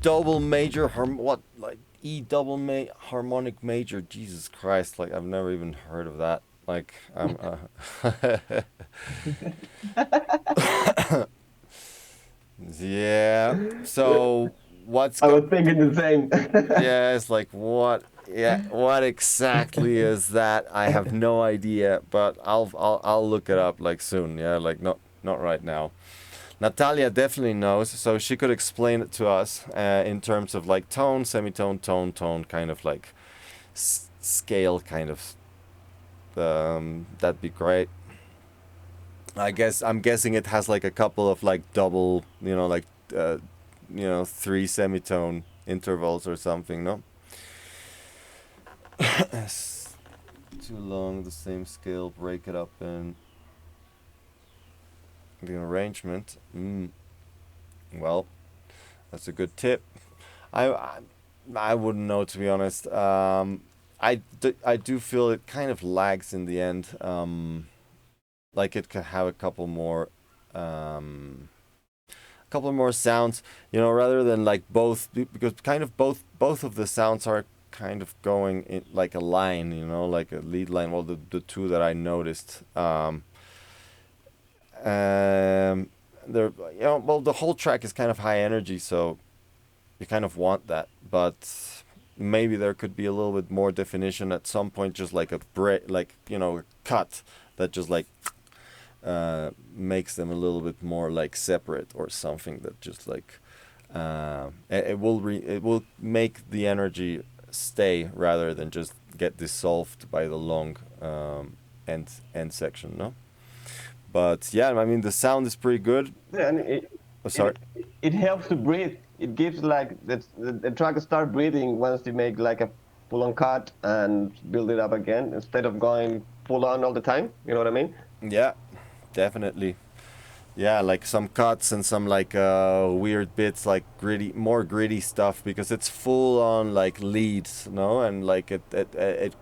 Double major like E double harmonic major. Jesus Christ! Like I've never even heard of that. Like I'm. Yeah. So what's I was thinking the same. yeah? It's like what? Yeah. What exactly is that? I have no idea. But I'll look it up like soon. Yeah. Like not right now. Natalia definitely knows, so she could explain it to us in terms of like tone, semitone, tone, kind of like scale, kind of. That'd be great. I'm guessing it has like a couple of like double, like three semitone intervals or something. No. Too long, the same scale. Break it up in the arrangement. Well, that's a good tip. I wouldn't know, to be honest. I do feel it kind of lags in the end. Like it could have a couple more sounds, rather than like both, because kind of both of the sounds are kind of going in like a line, like a lead line. Well, the two that I noticed. There, well, the whole track is kind of high energy, so you kind of want that, but maybe there could be a little bit more definition at some point, just like a break, like a cut that just like makes them a little bit more like separate or something, that just like it will make the energy stay rather than just get dissolved by the long end section, no? But yeah, I mean the sound is pretty good. Yeah, and Sorry. it helps to breathe. It gives like the track start breathing once you make like a full on cut and build it up again instead of going full on all the time. You know what I mean? Yeah, definitely. Yeah, like some cuts and some like weird bits, like more gritty stuff, because it's full on like leads, no, and like it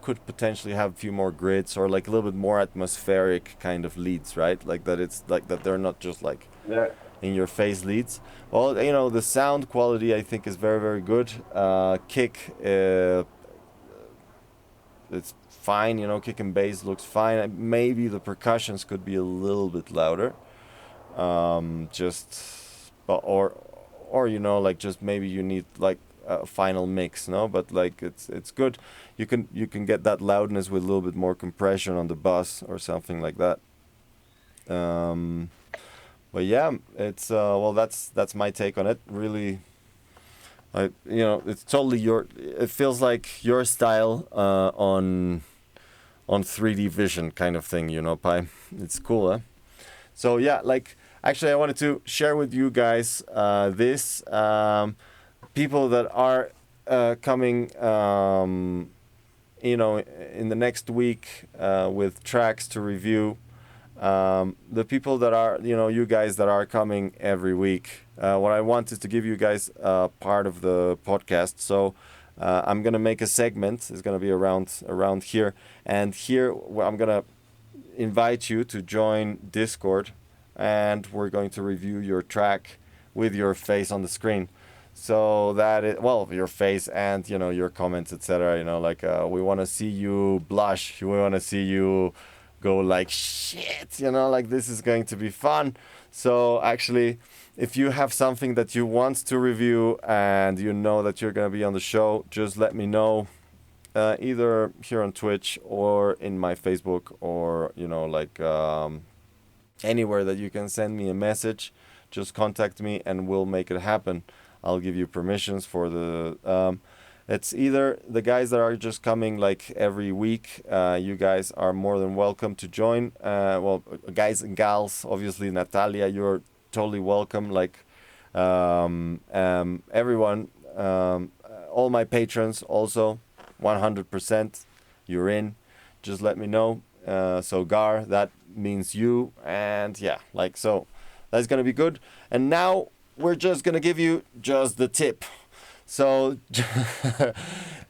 could potentially have a few more grids, or like a little bit more atmospheric kind of leads, right? Like that it's like that they're not just like Yeah. in your face leads. Well, the sound quality I think is very, very good. Kick, it's fine, kick and bass looks fine. Maybe the percussions could be a little bit louder. Like just maybe you need like a final mix, no? But like it's good. You can get that loudness with a little bit more compression on the bass or something like that. But yeah, it's well, that's my take on it. Really, it's totally it feels like your style on 3D vision kind of thing, Pi. It's cool, huh? So yeah, like actually, I wanted to share with you guys this people that are coming, in the next week with tracks to review. The people that are, you guys that are coming every week. What I want is to give you guys part of the podcast. So I'm gonna make a segment. It's gonna be around here, and here I'm gonna invite you to join Discord, and we're going to review your track with your face on the screen, so that your face and your comments, etc. Like we want to see you blush, we want to see you go like shit, like this is going to be fun. So actually, if you have something that you want to review and that you're going to be on the show, just let me know. Either here on Twitch or in my Facebook, or anywhere that you can send me a message. Just contact me and we'll make it happen. I'll give you permissions for the it's either the guys that are just coming like every week. You guys are more than welcome to join. Guys and gals, obviously Natalia, you're totally welcome. Like everyone, all my patrons also, 100%, you're in. Just let me know. So Gar, that means you, and yeah, like so that's gonna be good. And now we're just gonna give you just the tip. So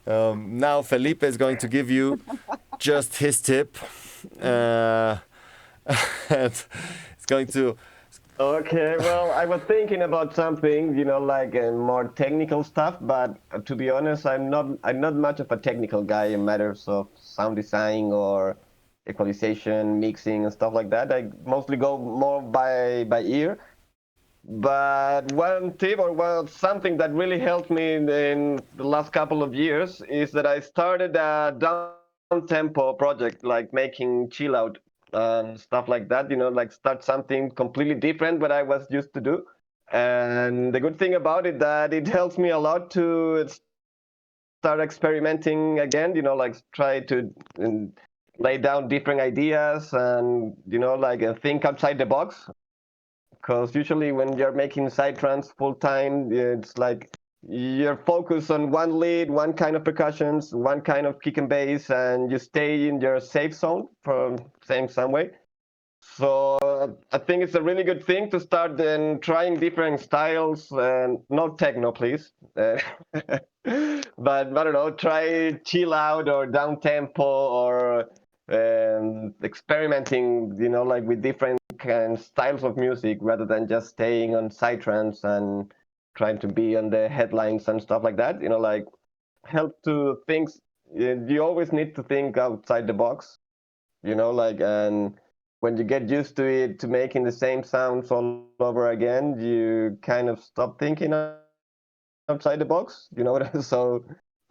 now Felipe is going to give you just his tip, and it's going to Okay, well, I was thinking about something, like more technical stuff, but to be honest, I'm not much of a technical guy in matters of sound design or equalization, mixing and stuff like that. I mostly go more by ear. But one tip or something that really helped me in the last couple of years is that I started a down tempo project, like making chill out and stuff like that. Like start something completely different what I was used to do. And the good thing about it that it helps me a lot to start experimenting again. Like try to lay down different ideas and think outside the box because usually when you're making psytrance full time, it's like you're focused on one lead, one kind of percussions, one kind of kick and bass, and you stay in your safe zone for saying some way. So I think it's a really good thing to start then trying different styles and not techno, please. But I don't know, try chill out or down tempo or experimenting, like with different kind styles of music rather than just staying on psytrance and trying to be on the headlines and stuff like that. Like help to think. You always need to think outside the box. Like and when you get used to it to making the same sounds all over again, you kind of stop thinking outside the box. So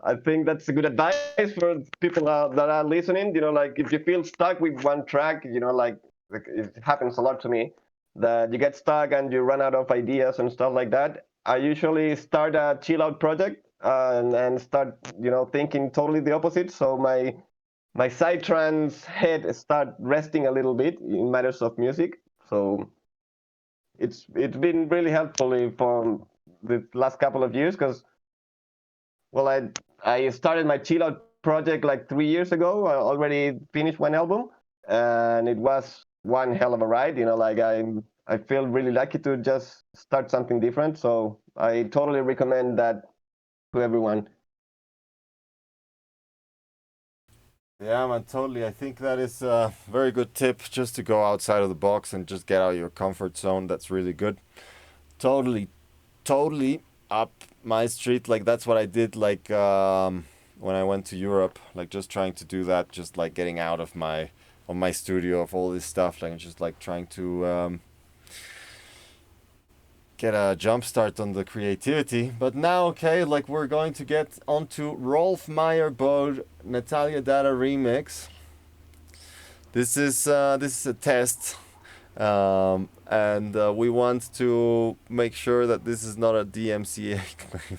I think that's a good advice for people that are listening. Like if you feel stuck with one track, like it happens a lot to me that you get stuck and you run out of ideas and stuff like that. I usually start a chill out project and start, thinking totally the opposite. So my psytrance head start resting a little bit in matters of music. So it's been really helpful for the last couple of years because well I started my chill out project like 3 years ago. I already finished one album and it was one hell of a ride. Like I feel really lucky to just start something different. So I totally recommend that to everyone. Yeah, man, totally. I think that is a very good tip just to go outside of the box and just get out of your comfort zone. That's really good. Totally, totally up my street. Like that's what I did like when I went to Europe, like just trying to do that, just like getting out of my studio of all this stuff, like just like trying to get a jump start on the creativity. But now, okay, like we're going to get onto Rolf Meyerbold Natalia Data remix. This is a test, and we want to make sure that this is not a DMCA claim,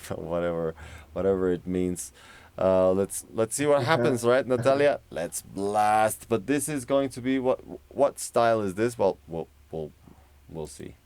whatever it means. Let's see what happens, right, Natalia? Let's blast. But this is going to be what style is this? Well, we'll see.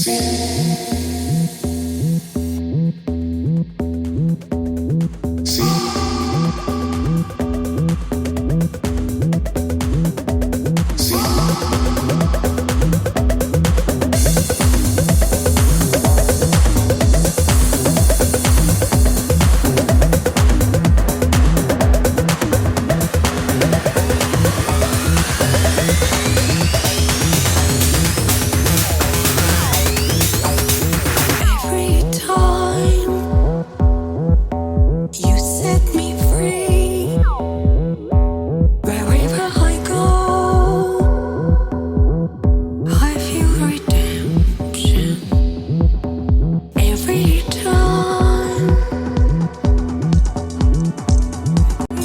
Every time you set me free, wherever I go, I feel redemption. Every time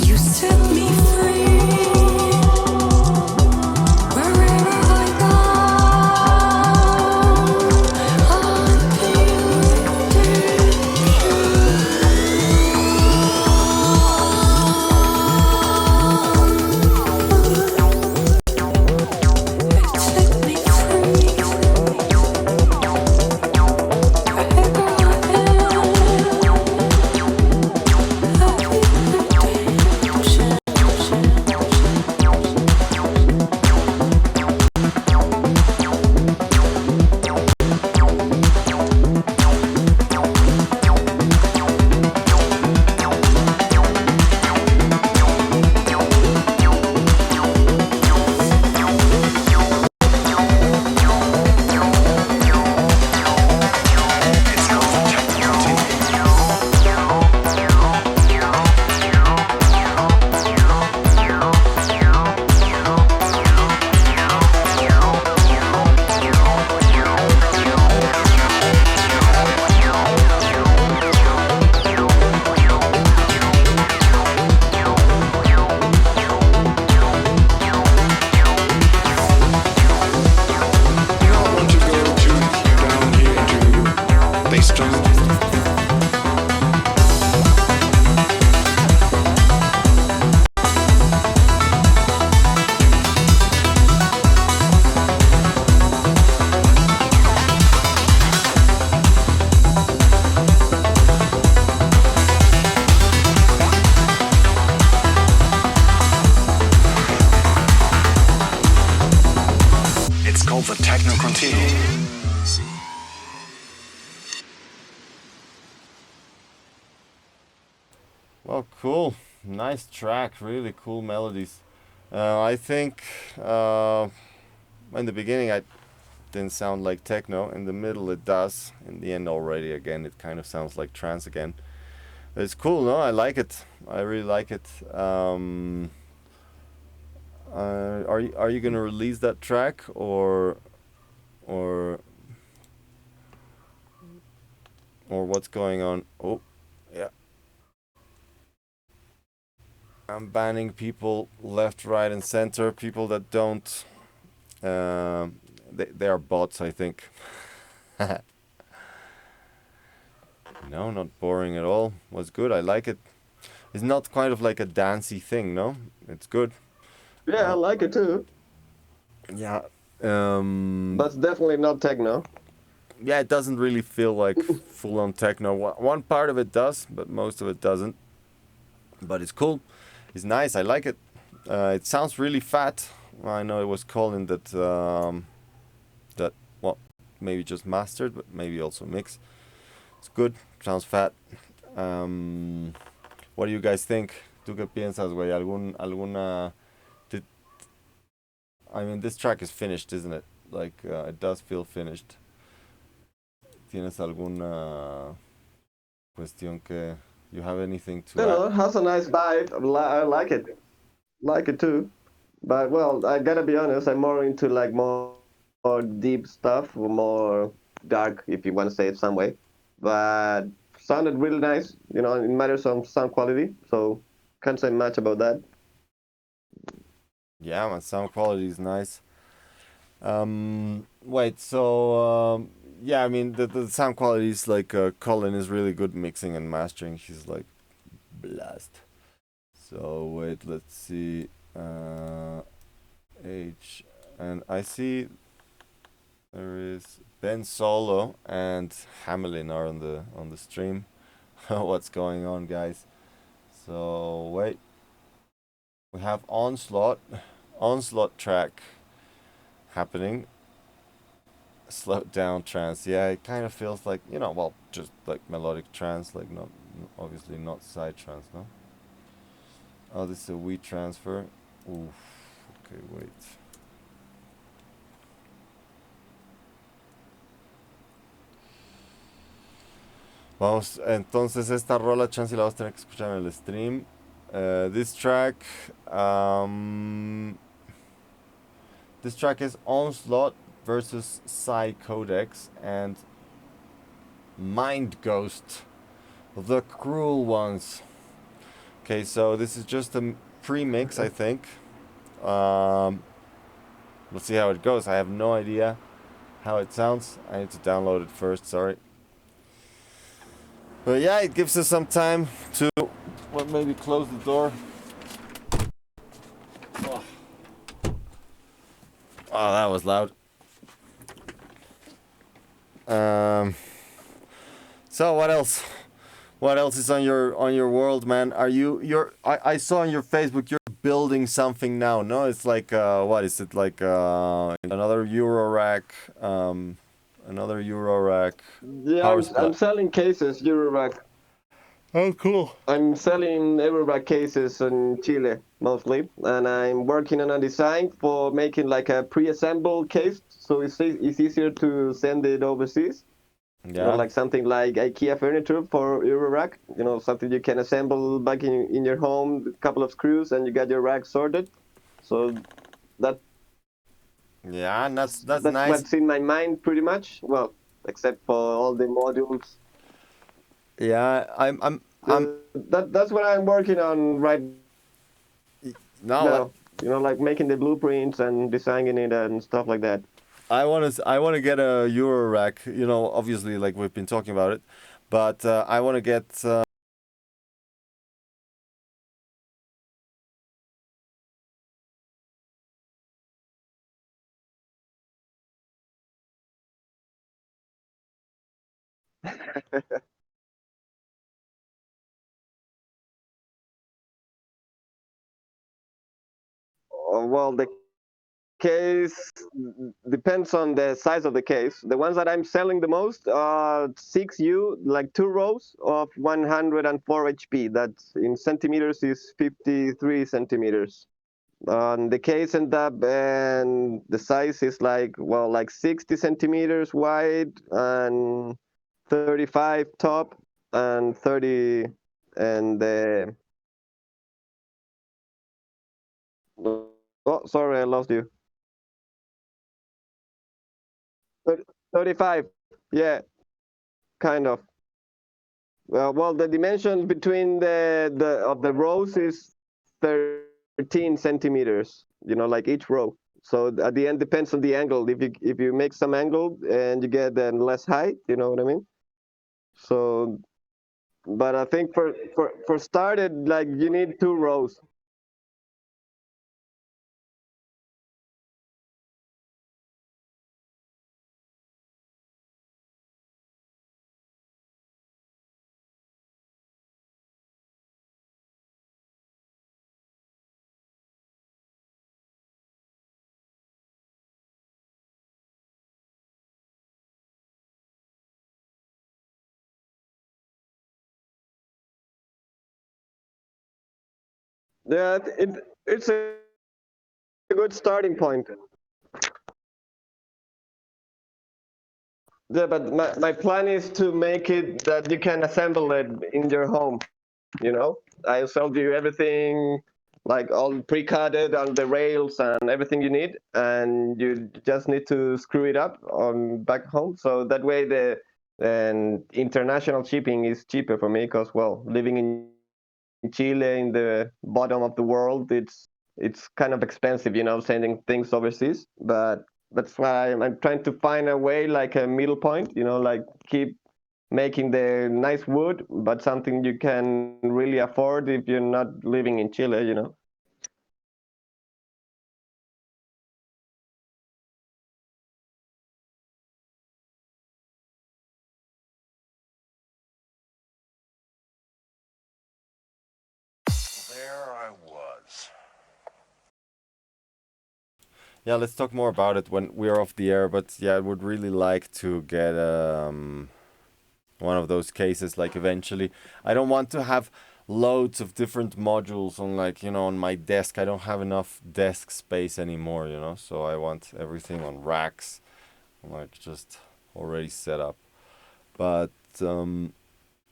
you set me free, wherever I go, I feel redemption. Set me free, wherever I am. You don't want to go down here to bass drum. It's called the Techno Continuum. Well, cool. Nice track. Really cool melodies. I think in the beginning I didn't sound like techno. In the middle it does. In the end already again it kind of sounds like trance again. It's cool, no? I like it. I really like it. Are you gonna release that track or what's going on? Oh, yeah. I'm banning people left, right, and center. People that don't. They are bots, I think. No, not boring at all. Was good. I like it. It's not kind of like a dancey thing, no? It's good. Yeah, I like it too. Yeah. But it's definitely not techno. Yeah, it doesn't really feel like full on techno. One part of it does, but most of it doesn't. But it's cool. It's nice. I like it. It sounds really fat. I know it was Colin that well, maybe just mastered, but maybe also mix. It's good. Sounds fat. What do you guys think? ¿Tú qué piensas, güey? Alguna? Did, I mean, this track is finished, isn't it? Like, it does feel finished. ¿Tienes alguna cuestión que you have anything to You add? know, it has a nice vibe. I like it. Like it too. But well, I gotta be honest, I'm more into like more deep stuff, more dark, if you want to say it some way. But sounded really nice, you know, it matters on sound quality, so can't say much about that. Yeah, man, sound quality is nice. Wait, so yeah, I mean the sound quality is like Colin is really good mixing and mastering. He's like blast. So wait, let's see. H and I see there is Ben Solo and Hamelin are on the stream. What's going on, guys? So wait, we have onslaught track happening. Slowed down trance. Yeah, it kind of feels like, well, just like melodic trance, like not obviously not side trance, no. Oh, this is a Wii transfer. Oof. Okay, wait. Vamos, entonces esta rola, chance la vas a tener que escuchar en el stream. This track, um, this track is Onslaught versus Psy Codex and Mind Ghost, the Cruel Ones. Okay, so this is just a pre-mix, I think. We'll see how it goes. I have no idea how it sounds. I need to download it first, sorry. But yeah, it gives us some time to, well, maybe close the door. Oh, that was loud. So what else? What else is on your world, man? I saw on your Facebook you're building something now. No, it's like what is it like another Euro rack, another Euro rack Yeah, power I'm supply. selling cases, Eurorack. Oh, cool. I'm selling Eurorack cases in Chile mostly, and I'm working on a design for making like a pre-assembled case, so it's easier to send it overseas. Yeah. Like something like IKEA furniture for Eurorack. Something you can assemble back in your home, a couple of screws, and you got your rack sorted. So that Yeah, and that's that's nice. what's in my mind pretty much. Well, except for all the modules. Yeah, I'm That's what I'm working on right no. now. Like making the blueprints and designing it and stuff like that. I want to get a Euro rack. Obviously, like we've been talking about it, but I want to get. Well, the case depends on the size of the case. The ones that I'm selling the most are 6U, like 2 rows of 104 HP. That in centimeters is 53 centimeters. The case end up, and the size is like 60 centimeters wide and 35 top and 30 and oh, sorry, I lost you. 35, yeah, kind of. Well, the dimensions between the of the rows is 13 centimeters. Like each row. So at the end depends on the angle. If you make some angle and you get less height, you know what I mean. So, but I think for started, like you need 2 rows. Yeah, it's a good starting point. Yeah, but my plan is to make it that you can assemble it in your home. I'll sell you everything, like all pre-cutted on the rails and everything you need, and you just need to screw it up on back home. So that way the and international shipping is cheaper for me because, well, living in Chile in the bottom of the world, it's kind of expensive, sending things overseas. But that's why I'm trying to find a way, like a middle point, like keep making the nice wood, but something you can really afford if you're not living in Chile. There I was. Yeah, let's talk more about it when we're off the air. But yeah, I would really like to get one of those cases like eventually. I don't want to have loads of different modules on like, on my desk. I don't have enough desk space anymore, so I want everything on racks, like just already set up. But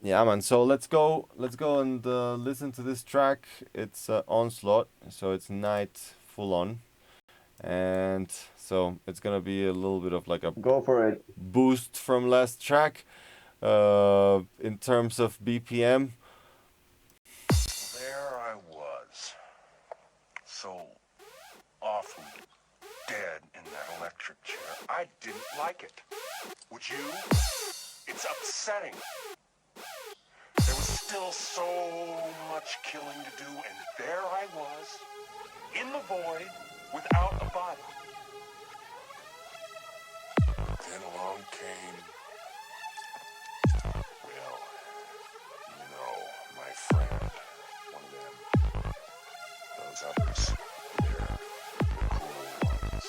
yeah, man, so let's go and listen to this track. It's Onslaught, so it's Night Full On. And so it's gonna be a little bit of like a Go for it. boost from last track in terms of BPM. There I was. So awfully dead in that electric chair. I didn't like it. Would you? It's upsetting. There was still so much killing to do, and there I was, in the void, without a body. Then along came, well, my friend, one of them. Those others, they're the cool ones.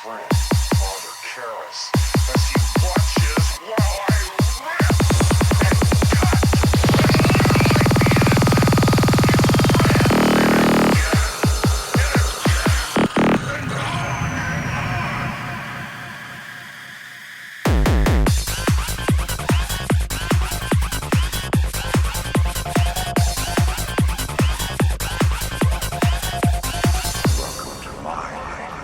friend, Father Karras, as he watches while I rip and cut. Welcome to my nightmare.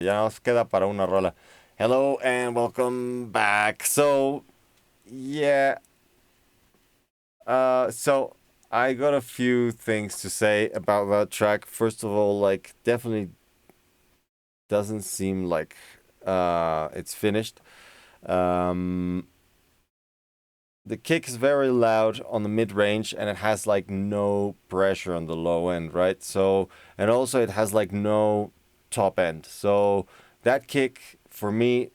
Ya nos queda para una rola. Hello and welcome back. So, yeah. So I got a few things to say about that track. First of all, like, definitely doesn't seem like it's finished. Um, the kick is very loud on the mid range, and it has like no pressure on the low end, right? So, and also it has like no top end. So that kick for me,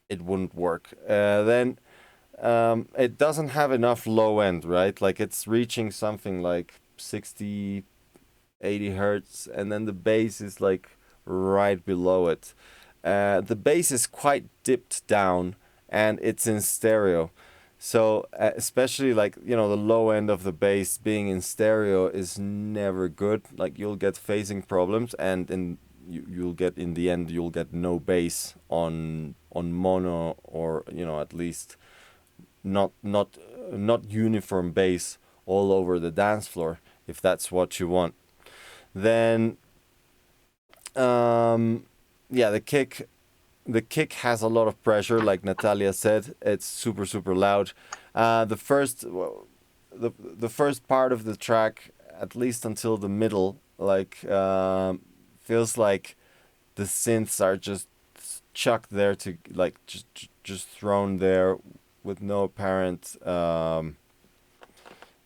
it wouldn't work. Then it doesn't have enough low end, right? Like it's reaching something like 60, 80 hertz, and then the bass is like right below it. The bass is quite dipped down, and it's in stereo. So especially like the low end of the bass being in stereo is never good. Like you'll get phasing problems, and you'll get in the end you'll get no bass on mono, or at least not uniform bass all over the dance floor if that's what you want. Then yeah, the kick has a lot of pressure, like Natalia said. It's super super loud. The first part of the track at least until the middle, like feels like the synths are just chucked there to like just thrown there with no apparent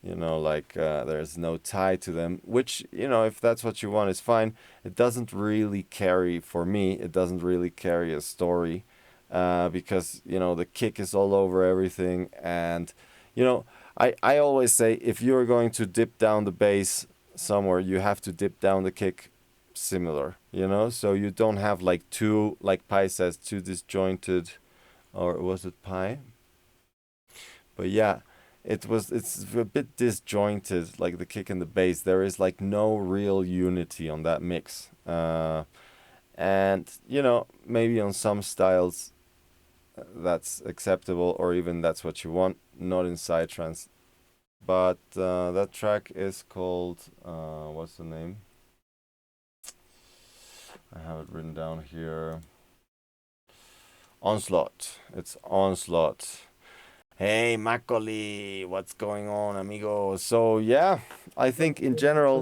like there's no tie to them, which, if that's what you want, is fine. It doesn't really carry, for me, it doesn't really carry a story, because, the kick is all over everything. And, I always say, if you're going to dip down the bass somewhere, you have to dip down the kick similar, so you don't have like two, like Pi says, two disjointed, or was it Pi? But yeah, it's a bit disjointed, like the kick and the bass. There is like no real unity on that mix. And maybe on some styles that's acceptable, or even that's what you want, not in psytrance. But that track is called what's the name? I have it written down here. Onslaught. It's Onslaught. Hey, Macaulay, what's going on, amigo? So yeah, I think in general,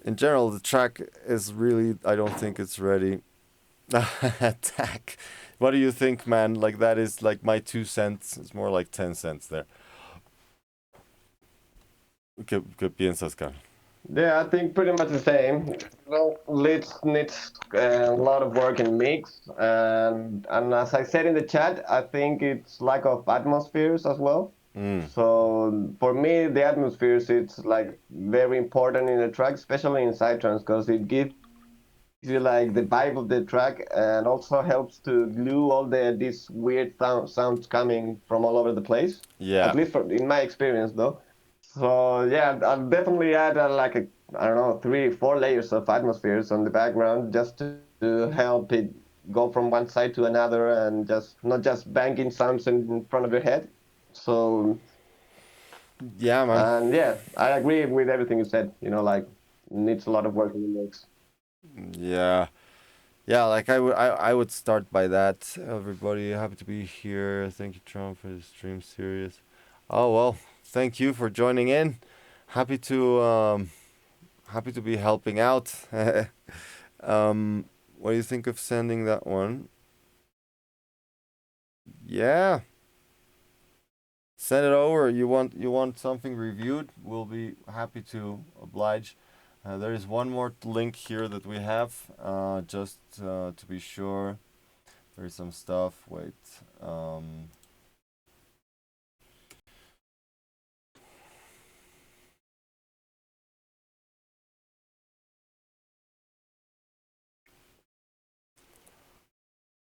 the track is really. I don't think it's ready. Attack. What do you think, man? Like, that is like my 2 cents. It's more like 10 cents there. ¿Qué piensas, Carl? Yeah, I think pretty much the same. Well, Leeds needs a lot of work in mix, and as I said in the chat, I think it's lack of atmospheres as well. Mm. So for me, the atmospheres it's like very important in the track, especially in psytrance, because it gives you like the vibe of the track, and also helps to glue all these weird sounds coming from all over the place. Yeah. At least in my experience, though. So yeah, I'll definitely add like I don't know, 3 4 layers of atmospheres on the background just to help it go from one side to another, and just not just banging sounds in front of your head. So Yeah, man. and yeah, I agree with everything you said. Like needs a lot of work in the mix. Yeah. Yeah, like I would start by that. Everybody, happy to be here. Thank you, Trump, for the stream series. Oh well, thank you for joining in. Happy to be helping out. What do you think of sending that one? Yeah, send it over. You want something reviewed? We'll be happy to oblige. There is one more link here that we have, just to be sure. There's some stuff. Wait.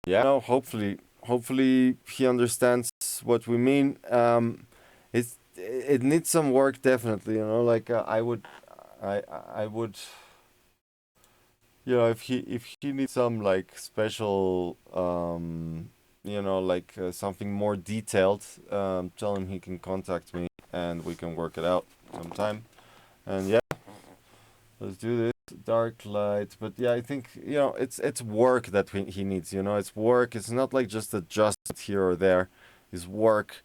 Yeah. No. Hopefully he understands what we mean. It needs some work, definitely. Like, I would. If he needs some like special, like something more detailed, tell him he can contact me and we can work it out sometime. And yeah, let's do this. Dark light, but yeah, I think it's work that he needs. It's work. It's not like just adjustment here or there. His work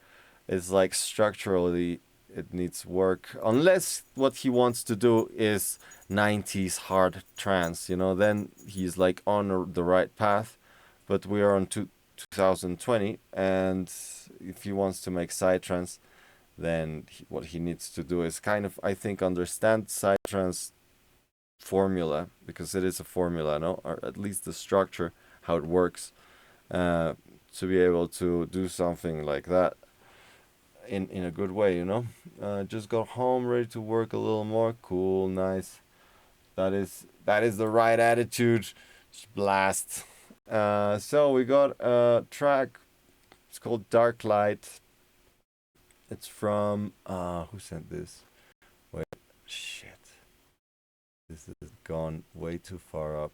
is like structurally it needs work. Unless what he wants to do is 90s hard trance, then he's like on the right path. But we are on 2020, and if he wants to make psytrance, then what he needs to do is kind of, I think, understand psytrance formula, because it is a formula, no, or at least the structure, how it works, to be able to do something like that in a good way. Just got home, ready to work a little more. Cool, nice. That is the right attitude. Just blast. So we got a track. It's called Dark Light. It's from who sent this? Wait, shit. This has gone way too far up.